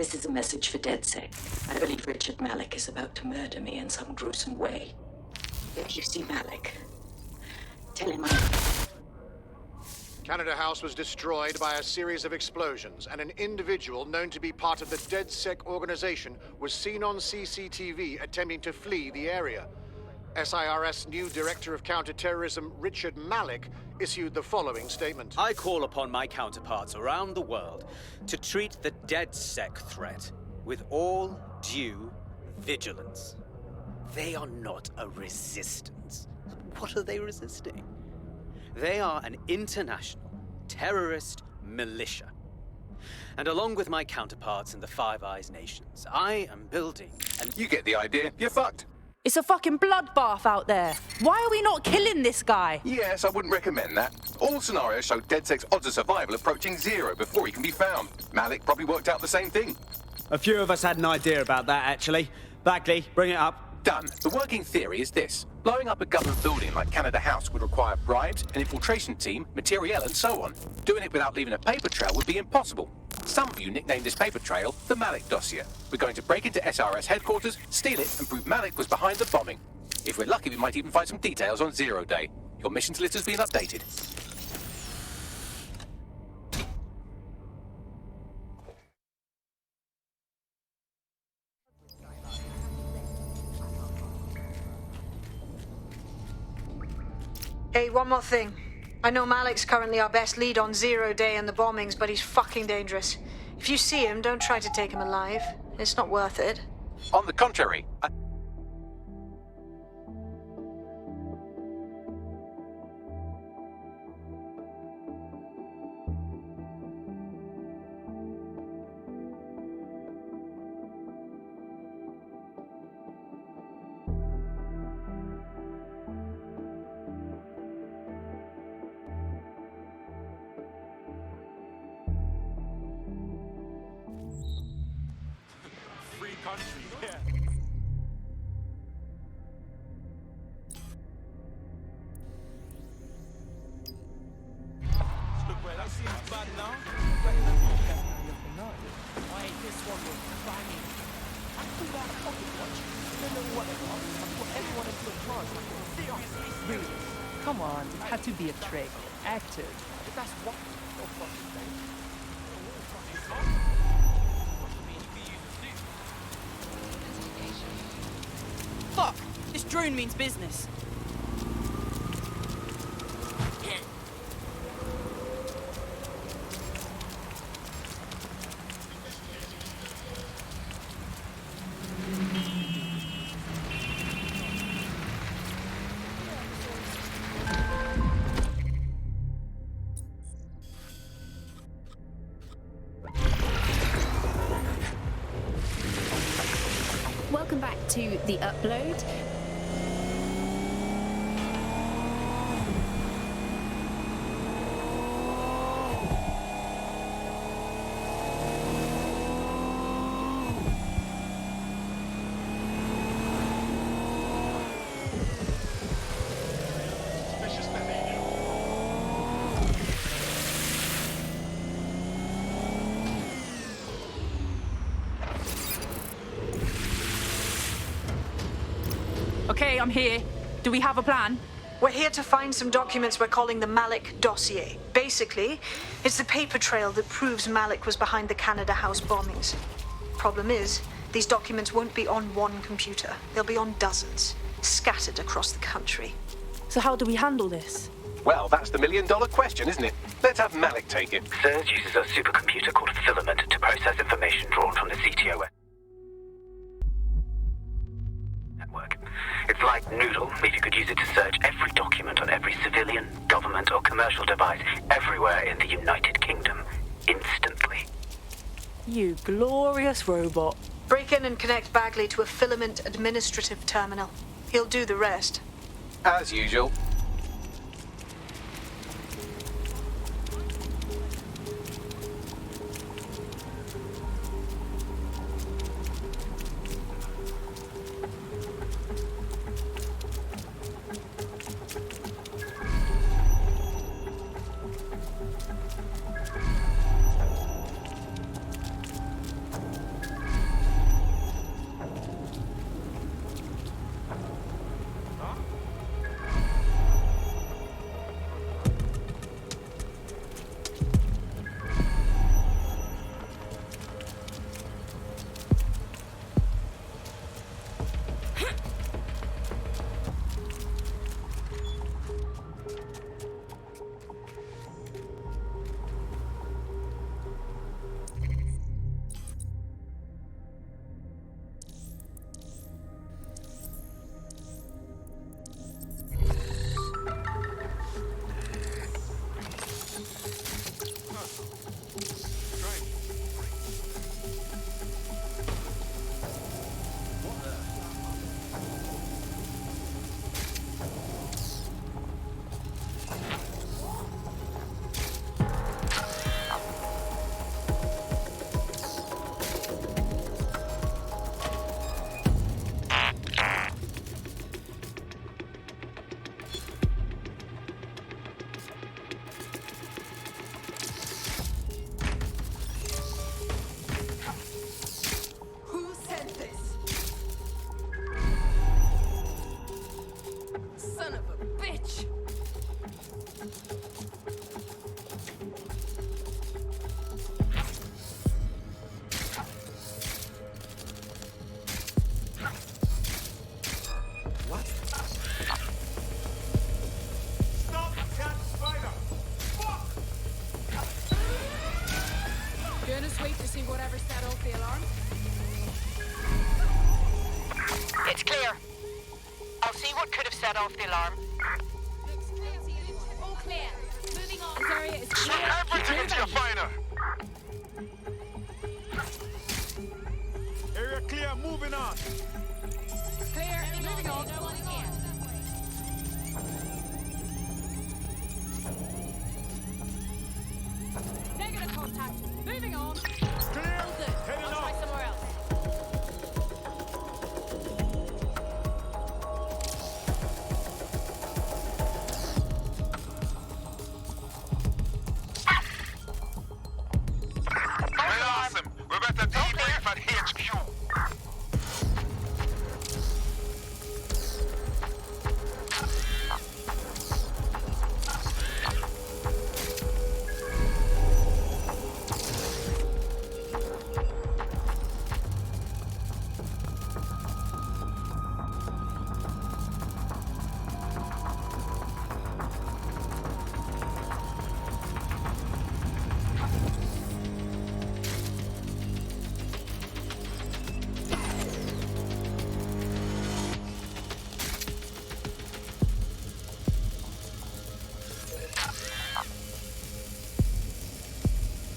This is a message for DedSec. I believe Richard Malik is about to murder me in some gruesome way. If you see Malik, tell him Canada House was destroyed by a series of explosions, and an individual known to be part of the DedSec organization was seen on CCTV attempting to flee the area. SIRS new Director of Counterterrorism Richard Malik issued the following statement. I call upon my counterparts around the world to treat the DedSec threat with all due vigilance. They are not a resistance. What are they resisting? They are an international terrorist militia. And along with my counterparts in the Five Eyes nations, I am building an... You get the idea. You're fucked. It's a fucking bloodbath out there. Why are we not killing this guy? Yes, I wouldn't recommend that. All scenarios show DedSec's odds of survival approaching 0 before he can be found. Malik probably worked out the same thing. A few of us had an idea about that, actually. Bagley, bring it up. Done. The working theory is this. Blowing up a government building like Canada House would require bribes, an infiltration team, materiel, and so on. Doing it without leaving a paper trail would be impossible. Some of you nicknamed this paper trail the Malik dossier. We're going to break into SRS headquarters, steal it, and prove Malik was behind the bombing. If we're lucky, we might even find some details on 0 Day. Your missions list has been updated. Hey, one more thing. I know Malik's currently our best lead on 0 Day and the bombings, but he's fucking dangerous. If you see him, don't try to take him alive. It's not worth it. On the contrary, Free country, yeah. Look, where that seems bad now. Why, this one was banging. I pulled out a pocket watch. Don't know what it was. I put everyone into a trance. Seriously? Really? Come on, it had to be a trick. Acted. But that's what. Oh, fucking thing. Fuck! This drone means business. Welcome back to The Upload. Okay, I'm here. Do we have a plan? We're here to find some documents we're calling the Malik dossier. Basically, it's the paper trail that proves Malik was behind the Canada House bombings. Problem is, these documents won't be on one computer. They'll be on dozens, scattered across the country. So how do we handle this? well, that's the million-dollar question, isn't it? Let's have Malik take it. SIRS uses a supercomputer called Filament to process information drawn from the CTO network. It's like Noodle, if you could use it to search every document on every civilian, government, or commercial device everywhere in the United Kingdom, instantly. You glorious robot. Break in and connect Bagley to a Filament administrative terminal. He'll do the rest. As usual. Whatever set off the alarm? It's clear. I'll see what could have set off the alarm. All clear. Moving on. This area is clear. Everything into your finder! Area clear, moving on. Clear. Moving on. No one here. Negative contact. Moving on. Clear. All good. Heading I'll try off. somewhere else. We're awesome. We're about to debrief at HQ.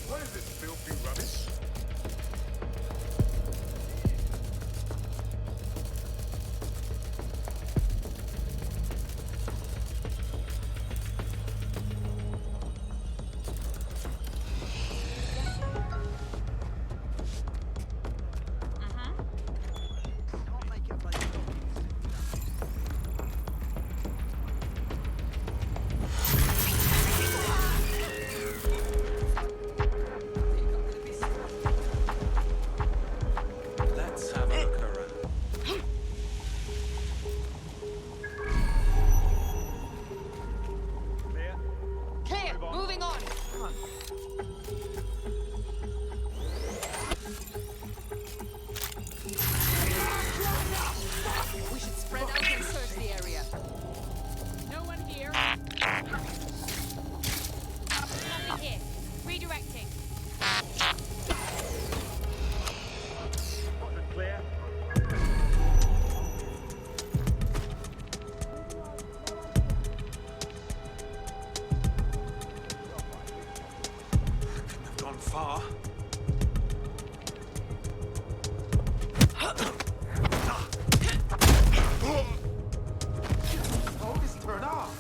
What is this filthy rubbish? Let's have a look around. Clear. Moving on. We should spread out and search the area. No one here. Nothing here. Redirecting. Clear. Couldn't have gone far. Focus, turn off.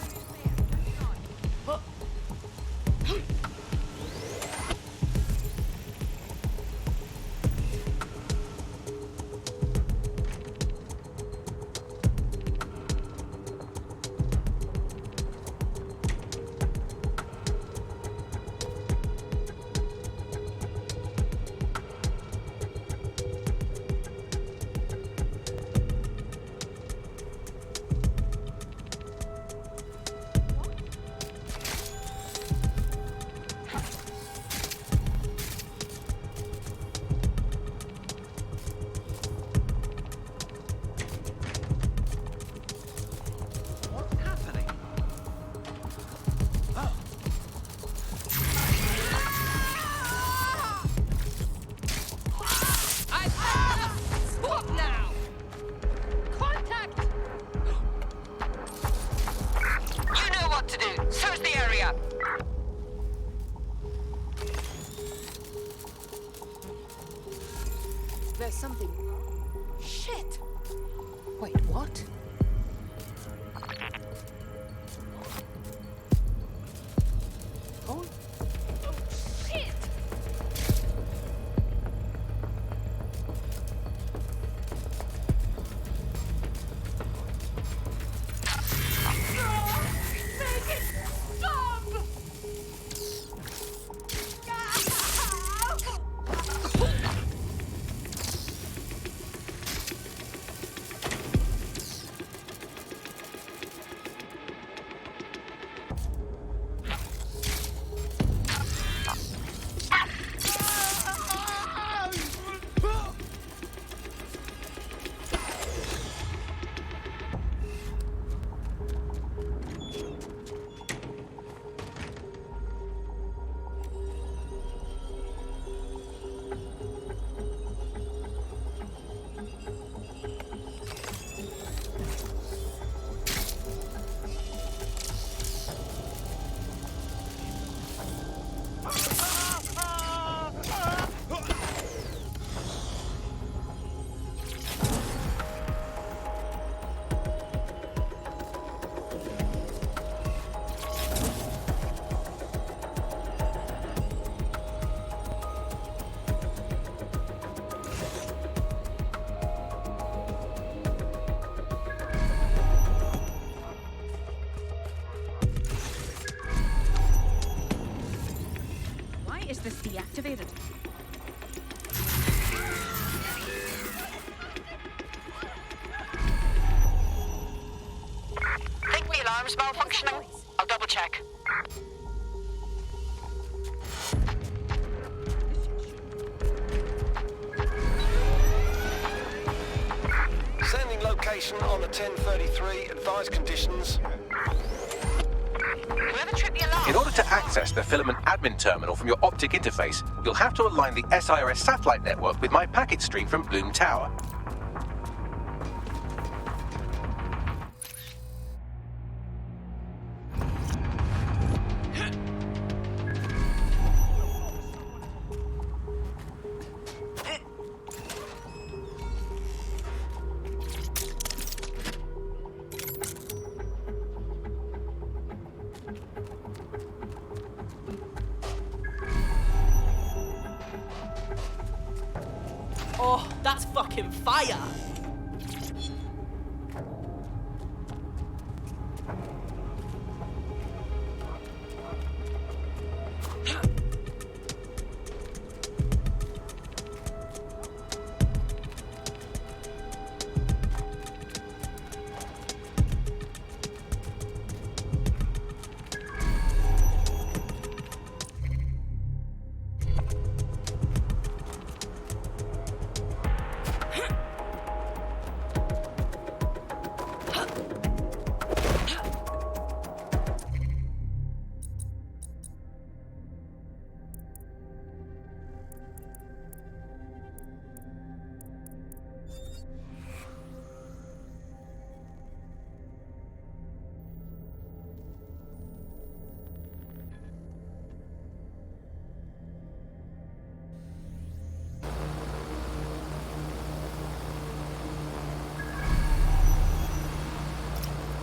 What's happening? Stop now! Contact! You know what to do. Search the area. There's something. Shit! Wait, what? Oh, shit! Make it stop! this deactivated? Think the alarm's malfunctioning? I'll double check. Sending location on the 1033. Advised conditions. Whoever tripped the alarm. In order to access the filament admin terminal from your optic interface, you'll have to align the SIRS satellite network with my packet stream from Bloom Tower. Oh, that's fucking fire!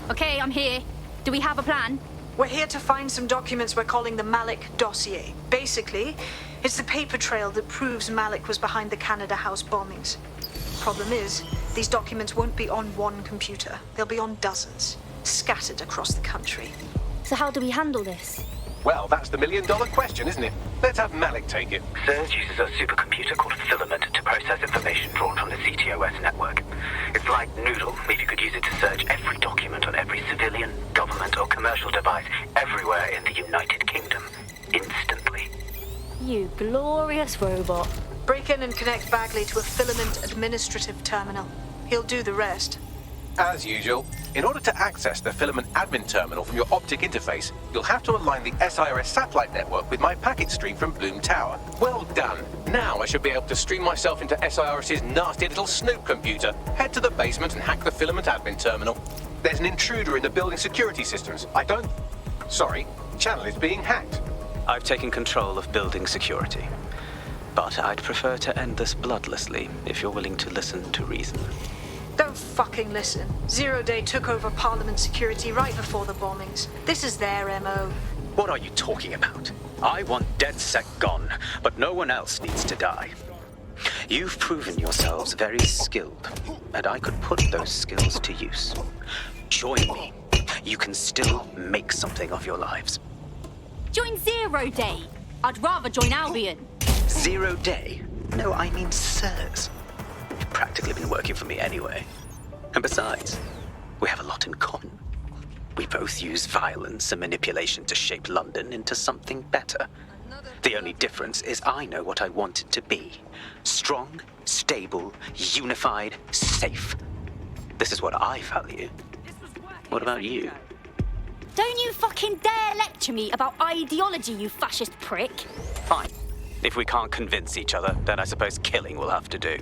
Okay, I'm here. Do we have a plan? We're here to find some documents we're calling the Malik dossier. Basically, it's the paper trail that proves Malik was behind the Canada House bombings. Problem is, these documents won't be on one computer. They'll be on dozens, scattered across the country. So how do we handle this? Well, that's the million-dollar question, isn't it? Let's have Malik take it. SIRS uses a supercomputer called Filament to process information drawn from the CTOS network. It's like Noodle, if you could use it to search every document on every civilian, government, or commercial device everywhere in the United Kingdom, instantly. You glorious robot. Break in and connect Bagley to a Filament administrative terminal. He'll do the rest. As usual, in order to access the filament admin terminal from your optic interface, you'll have to align the SIRS satellite network with my packet stream from Bloom Tower. Well done. Now I should be able to stream myself into SIRS's nasty little snoop computer, head to the basement and hack the filament admin terminal. There's an intruder in the building security systems. Channel is being hacked. I've taken control of building security. But I'd prefer to end this bloodlessly if you're willing to listen to reason. Don't fucking listen. Zero Day took over Parliament security right before the bombings. This is their MO. What are you talking about? I want DedSec gone, but no one else needs to die. You've proven yourselves very skilled, and I could put those skills to use. Join me. You can still make something of your lives. Join Zero Day. I'd rather join Albion. 0 Day? No, I mean SIRS. You've practically been working for me anyway. And besides, we have a lot in common. We both use violence and manipulation to shape London into something better. The only difference is I know what I want it to be. Strong, stable, unified, safe. This is what I value. What about you? Don't you fucking dare lecture me about ideology, you fascist prick. Fine. If we can't convince each other, then I suppose killing will have to do.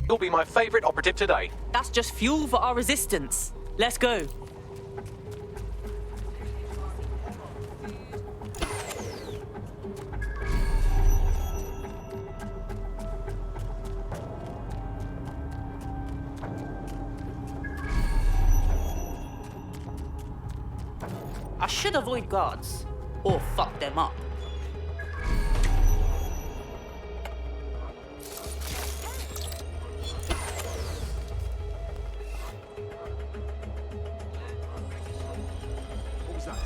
You'll be my favorite operative today. That's just fuel for our resistance. Let's go. I should avoid guards, or fuck them up. What was that?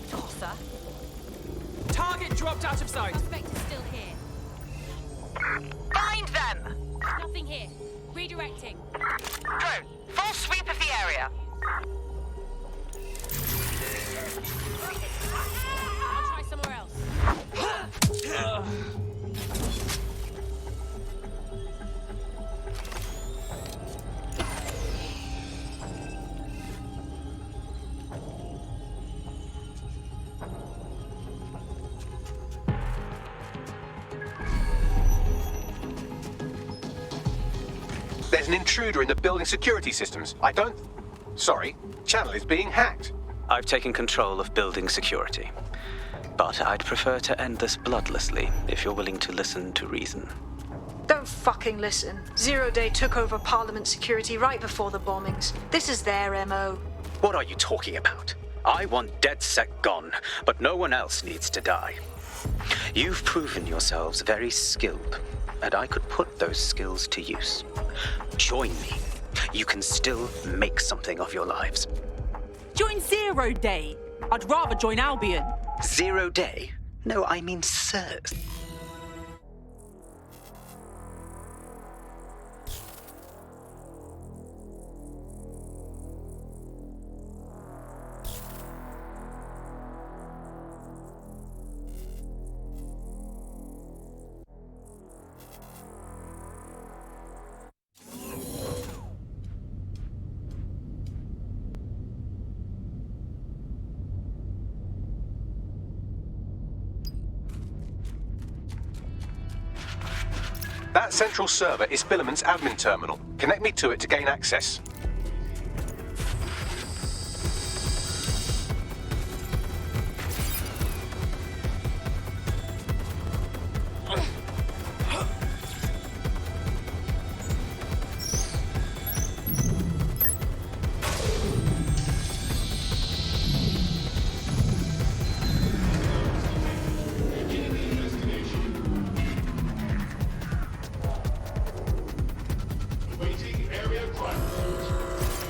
Tosser. Target dropped out of sight. Suspect is still here. Find them! Nothing here. Redirecting. Drone, full sweep of the area. I'll try somewhere else. There's an intruder in the building security systems. Channel is being hacked. I've taken control of building security. But I'd prefer to end this bloodlessly if you're willing to listen to reason. Don't fucking listen. Zero Day took over Parliament security right before the bombings. This is their MO. What are you talking about? I want DedSec gone, but no one else needs to die. You've proven yourselves very skilled, and I could put those skills to use. Join me. You can still make something of your lives. Join Zero Day. I'd rather join Albion. 0 Day? No, I mean sirs. That central server is Filament's admin terminal. Connect me to it to gain access.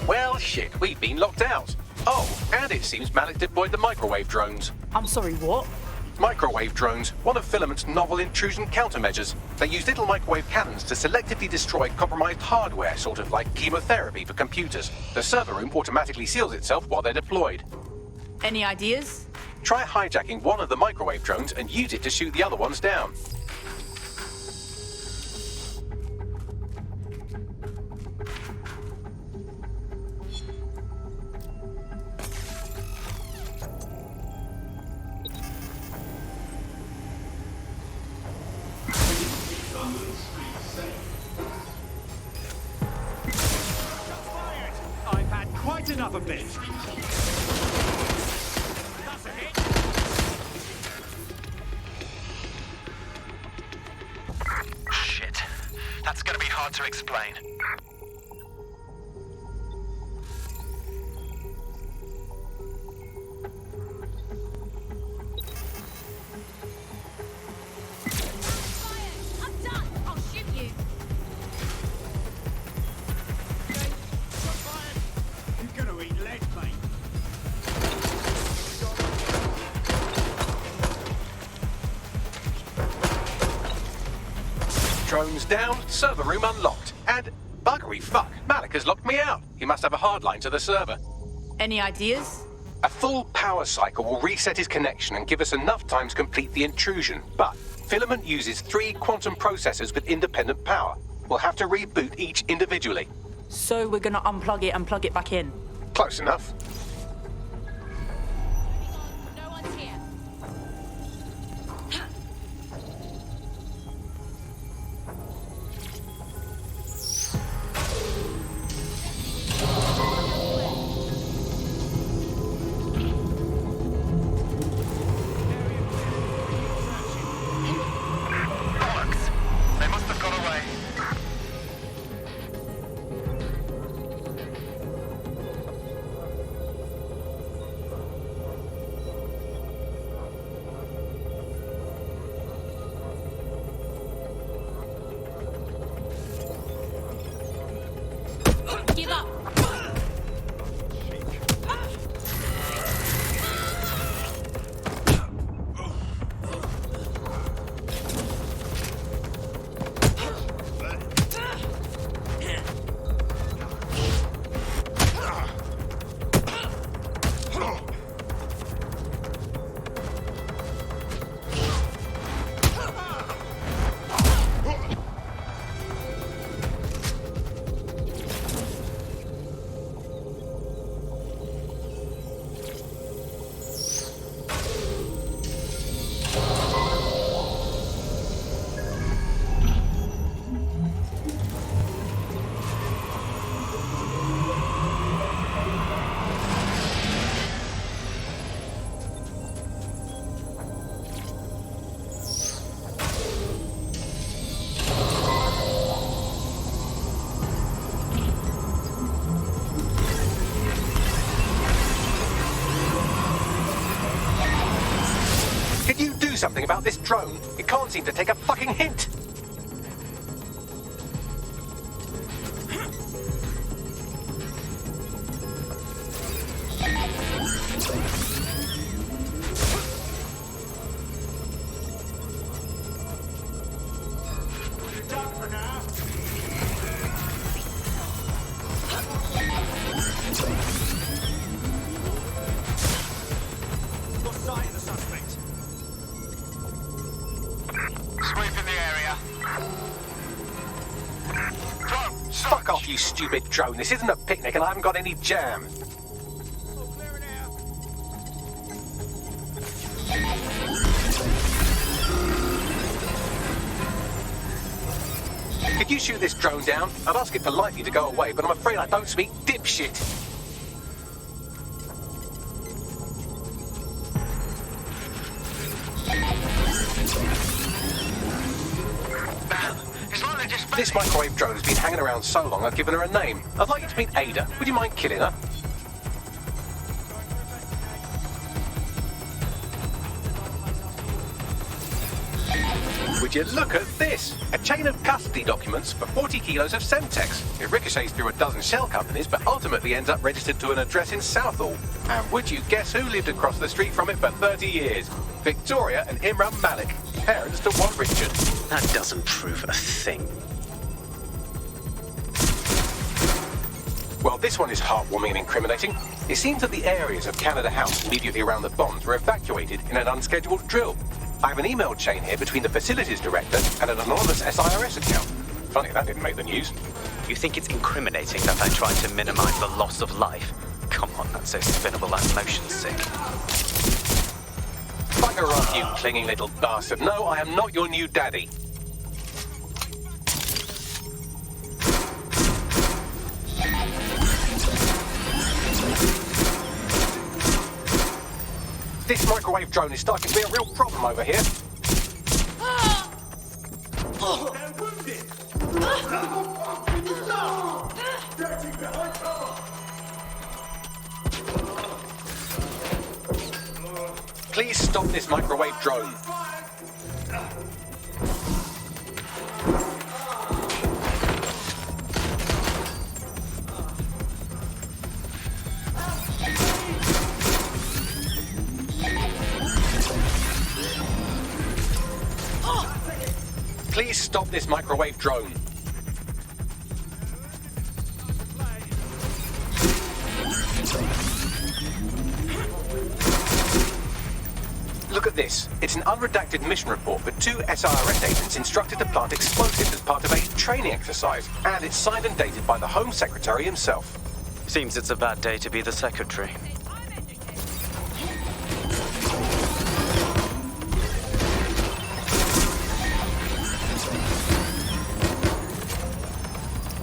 Well, shit, we've been locked out. Oh, and it seems Malik deployed the microwave drones. I'm sorry, what? Microwave drones, one of Filament's novel intrusion countermeasures. They use little microwave cannons to selectively destroy compromised hardware, sort of like chemotherapy for computers. The server room automatically seals itself while they're deployed. Any ideas? Try hijacking one of the microwave drones and use it to shoot the other ones down. I've had quite enough of this. That's a hit. Shit. That's gonna be hard to explain. I'm done. I'll shoot you. You're gonna eat lead, mate. Drones down, server room unlocked. And buggery fuck, Malik has locked me out. He must have a hard line to the server. Any ideas? A full power cycle will reset his connection and give us enough time to complete the intrusion. But Filament uses 3 quantum processors with independent power. We'll have to reboot each individually. So we're gonna unplug it and plug it back in. Close enough. No one's here. They must have got away. Give up. Can you do something about this drone? It can't seem to take a fucking hint. Sweep in the area. Drone, Fuck off, you stupid drone. This isn't a picnic and I haven't got any jam. Could you shoot this drone down? I'd ask it politely to go away, but I'm afraid I don't speak dipshit. This microwave drone has been hanging around so long I've given her a name. I'd like you to meet Ada. Would you mind killing her? Would you look at this? A chain of custody documents for 40 kilos of Semtex. It ricochets through a dozen shell companies, but ultimately ends up registered to an address in Southall. And would you guess who lived across the street from it for 30 years? Victoria and Imran Malik, parents to one Richard. That doesn't prove a thing. Well, this one is heartwarming and incriminating. It seems that the areas of Canada House immediately around the bombs were evacuated in an unscheduled drill. I have an email chain here between the facilities director and an anonymous SIRS account. Funny that didn't make the news. You think it's incriminating that I tried to minimize the loss of life? Come on, that's so spinnable and motion sick. Bugger off, you clinging little bastard. No, I am not your new daddy. This microwave drone is starting to be a real problem over here. Please stop this microwave drone. Please stop this microwave drone. Look at this. It's an unredacted mission report for 2 SIRS agents instructed to plant explosives as part of a training exercise. And it's signed and dated by the Home Secretary himself. Seems it's a bad day to be the secretary.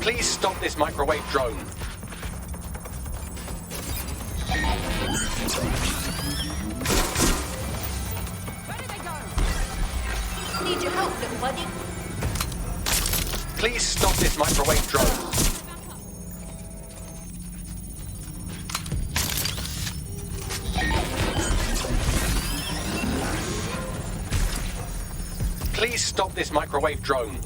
Please stop this microwave drone. Need your help, little buddy. Please stop this microwave drone. Please stop this microwave drone.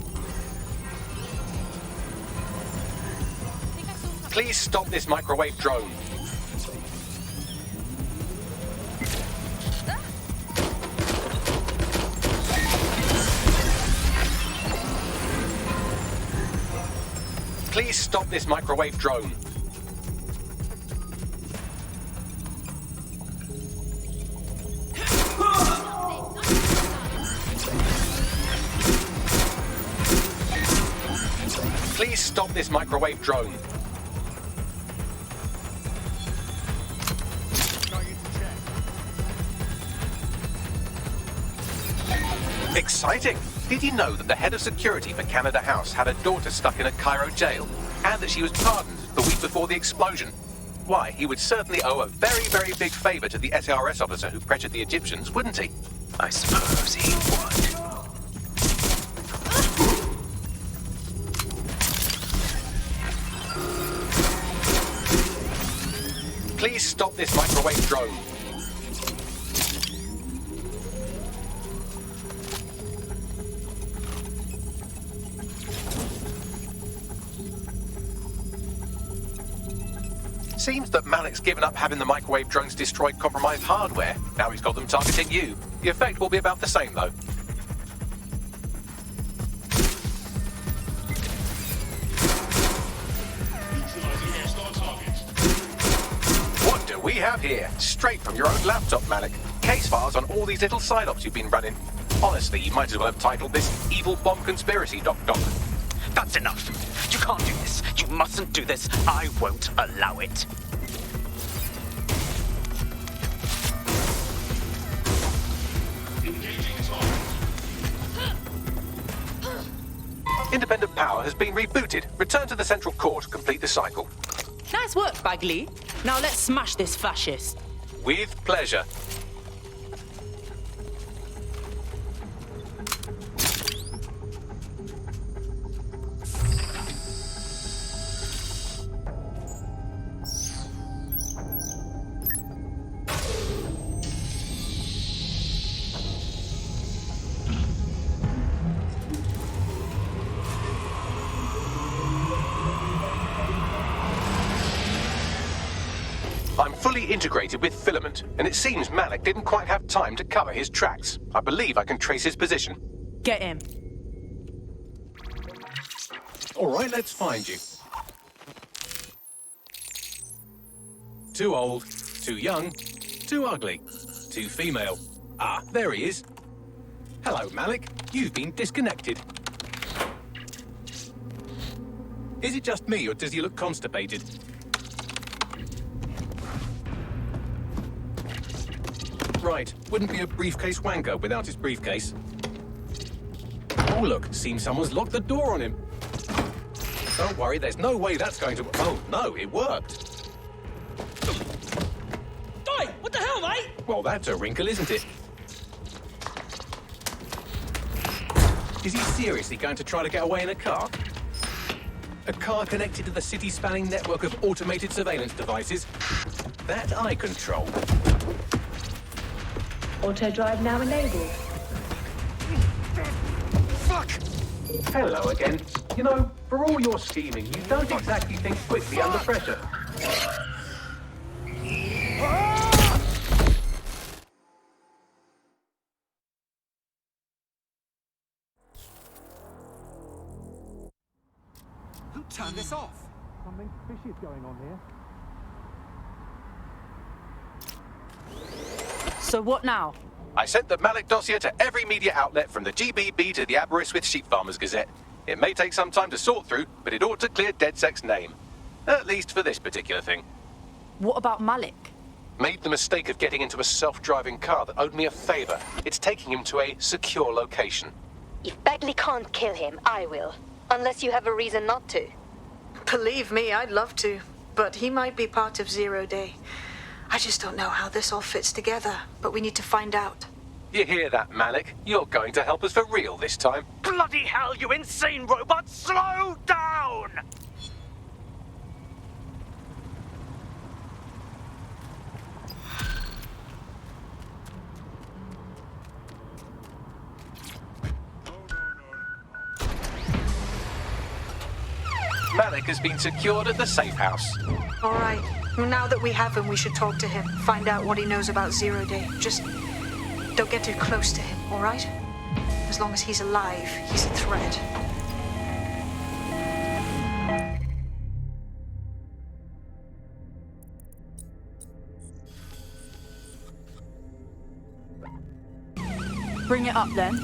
Please stop this microwave drone. Please stop this microwave drone. Please stop this microwave drone. Exciting! Did you know that the head of security for Canada House had a daughter stuck in a Cairo jail, and that she was pardoned the week before the explosion? Why, he would certainly owe a very, very big favour to the SRS officer who pressured the Egyptians, wouldn't he? I suppose he would. Please stop this microwave drone. Seems that Malik's given up having the microwave drones destroy compromised hardware. Now he's got them targeting you. The effect will be about the same, though. What do we have here? Straight from your own laptop, Malik. Case files on all these little side ops you've been running. Honestly, you might as well have titled this Evil Bomb Conspiracy, Doc. That's enough. You can't do this. You mustn't do this. I won't allow it. Independent power has been rebooted. Return to the central core to complete the cycle. Nice work, Bagley. Now let's smash this fascist. With pleasure. I'm fully integrated with Filament, and it seems Malik didn't quite have time to cover his tracks. I believe I can trace his position. Get him. All right, let's find you. Too old, too young, too ugly, too female. Ah, there he is. Hello, Malik. You've been disconnected. Is it just me, or does he look constipated? Right, wouldn't be a briefcase wanker without his briefcase. Oh look, seems someone's locked the door on him. Don't worry, there's no way that's going to... Oh no, it worked. Oi, what the hell, mate? Well, that's a wrinkle, isn't it? Is he seriously going to try to get away in a car? A car connected to the city-spanning network of automated surveillance devices? That I control. Auto drive now enabled. Fuck! Hello again. You know, for all your scheming, you don't exactly think quickly under pressure. Turn this off. Something fishy is going on here. So what now? I sent the Malik dossier to every media outlet from the GBB to the Aberystwyth Sheep Farmers Gazette. It may take some time to sort through, but it ought to clear DedSec's name. At least for this particular thing. What about Malik? Made the mistake of getting into a self-driving car that owed me a favor. It's taking him to a secure location. If Bagley can't kill him, I will. Unless you have a reason not to. Believe me, I'd love to. But he might be part of Zero Day. I just don't know how this all fits together, but we need to find out. You hear that, Malik? You're going to help us for real this time. Bloody hell, you insane robot! Slow down! Malik has been secured at the safe house. All right. Now that we have him, we should talk to him. Find out what he knows about Zero Day. Just don't get too close to him, all right? As long as he's alive, he's a threat. Bring it up then.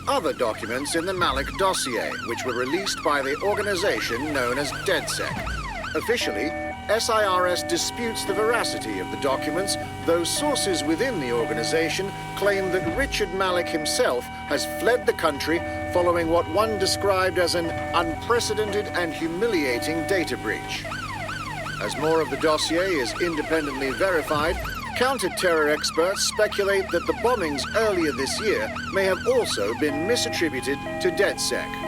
Other documents in the Malik dossier, which were released by the organization known as DedSec. Officially, SIRS disputes the veracity of the documents, though sources within the organization claim that Richard Malik himself has fled the country following what one described as an unprecedented and humiliating data breach. As more of the dossier is independently verified, counter-terror experts speculate that the bombings earlier this year may have also been misattributed to DedSec.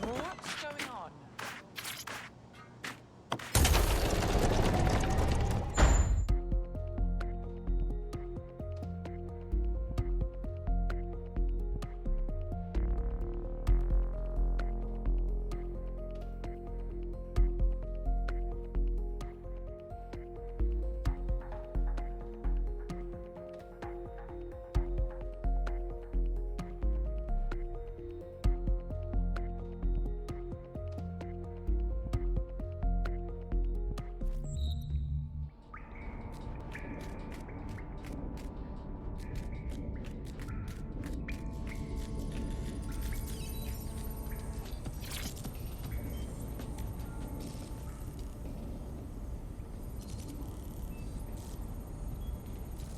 What's going on?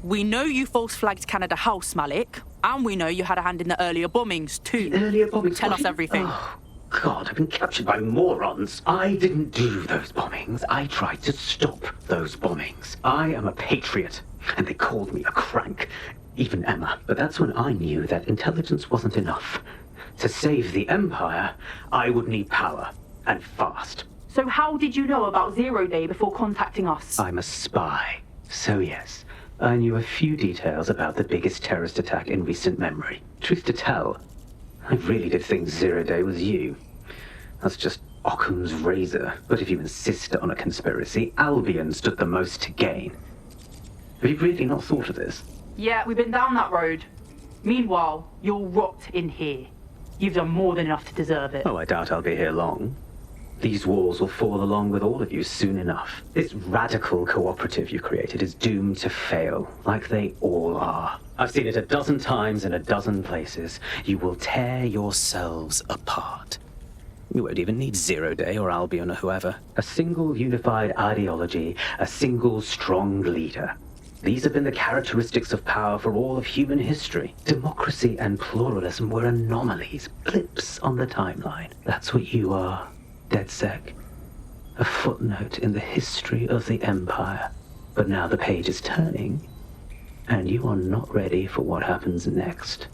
We know you false flagged Canada House, Malik, and we know you had a hand in the earlier bombings too. The earlier bombings? Tell us everything. Oh, God, I've been captured by morons. I didn't do those bombings. I tried to stop those bombings. I am a patriot, and they called me a crank. Even Emma. But that's when I knew that intelligence wasn't enough. To save the Empire, I would need power, and fast. So how did you know about Zero Day before contacting us? I'm a spy. So yes, I knew a few details about the biggest terrorist attack in recent memory. Truth to tell, I really did think Zero Day was you. That's just Occam's razor. But if you insist on a conspiracy, Albion stood the most to gain. Have you really not thought of this? Yeah, we've been down that road. Meanwhile, you'll rot in here. You've done more than enough to deserve it. Oh, I doubt I'll be here long. These walls will fall along with all of you soon enough. This radical cooperative you created is doomed to fail, like they all are. I've seen it a dozen times in a dozen places. You will tear yourselves apart. You won't even need Zero Day or Albion or whoever. A single unified ideology, a single strong leader. These have been the characteristics of power for all of human history. Democracy and pluralism were anomalies, blips on the timeline. That's what you are. DedSec. A footnote in the history of the Empire. But now the page is turning, and you are not ready for what happens next.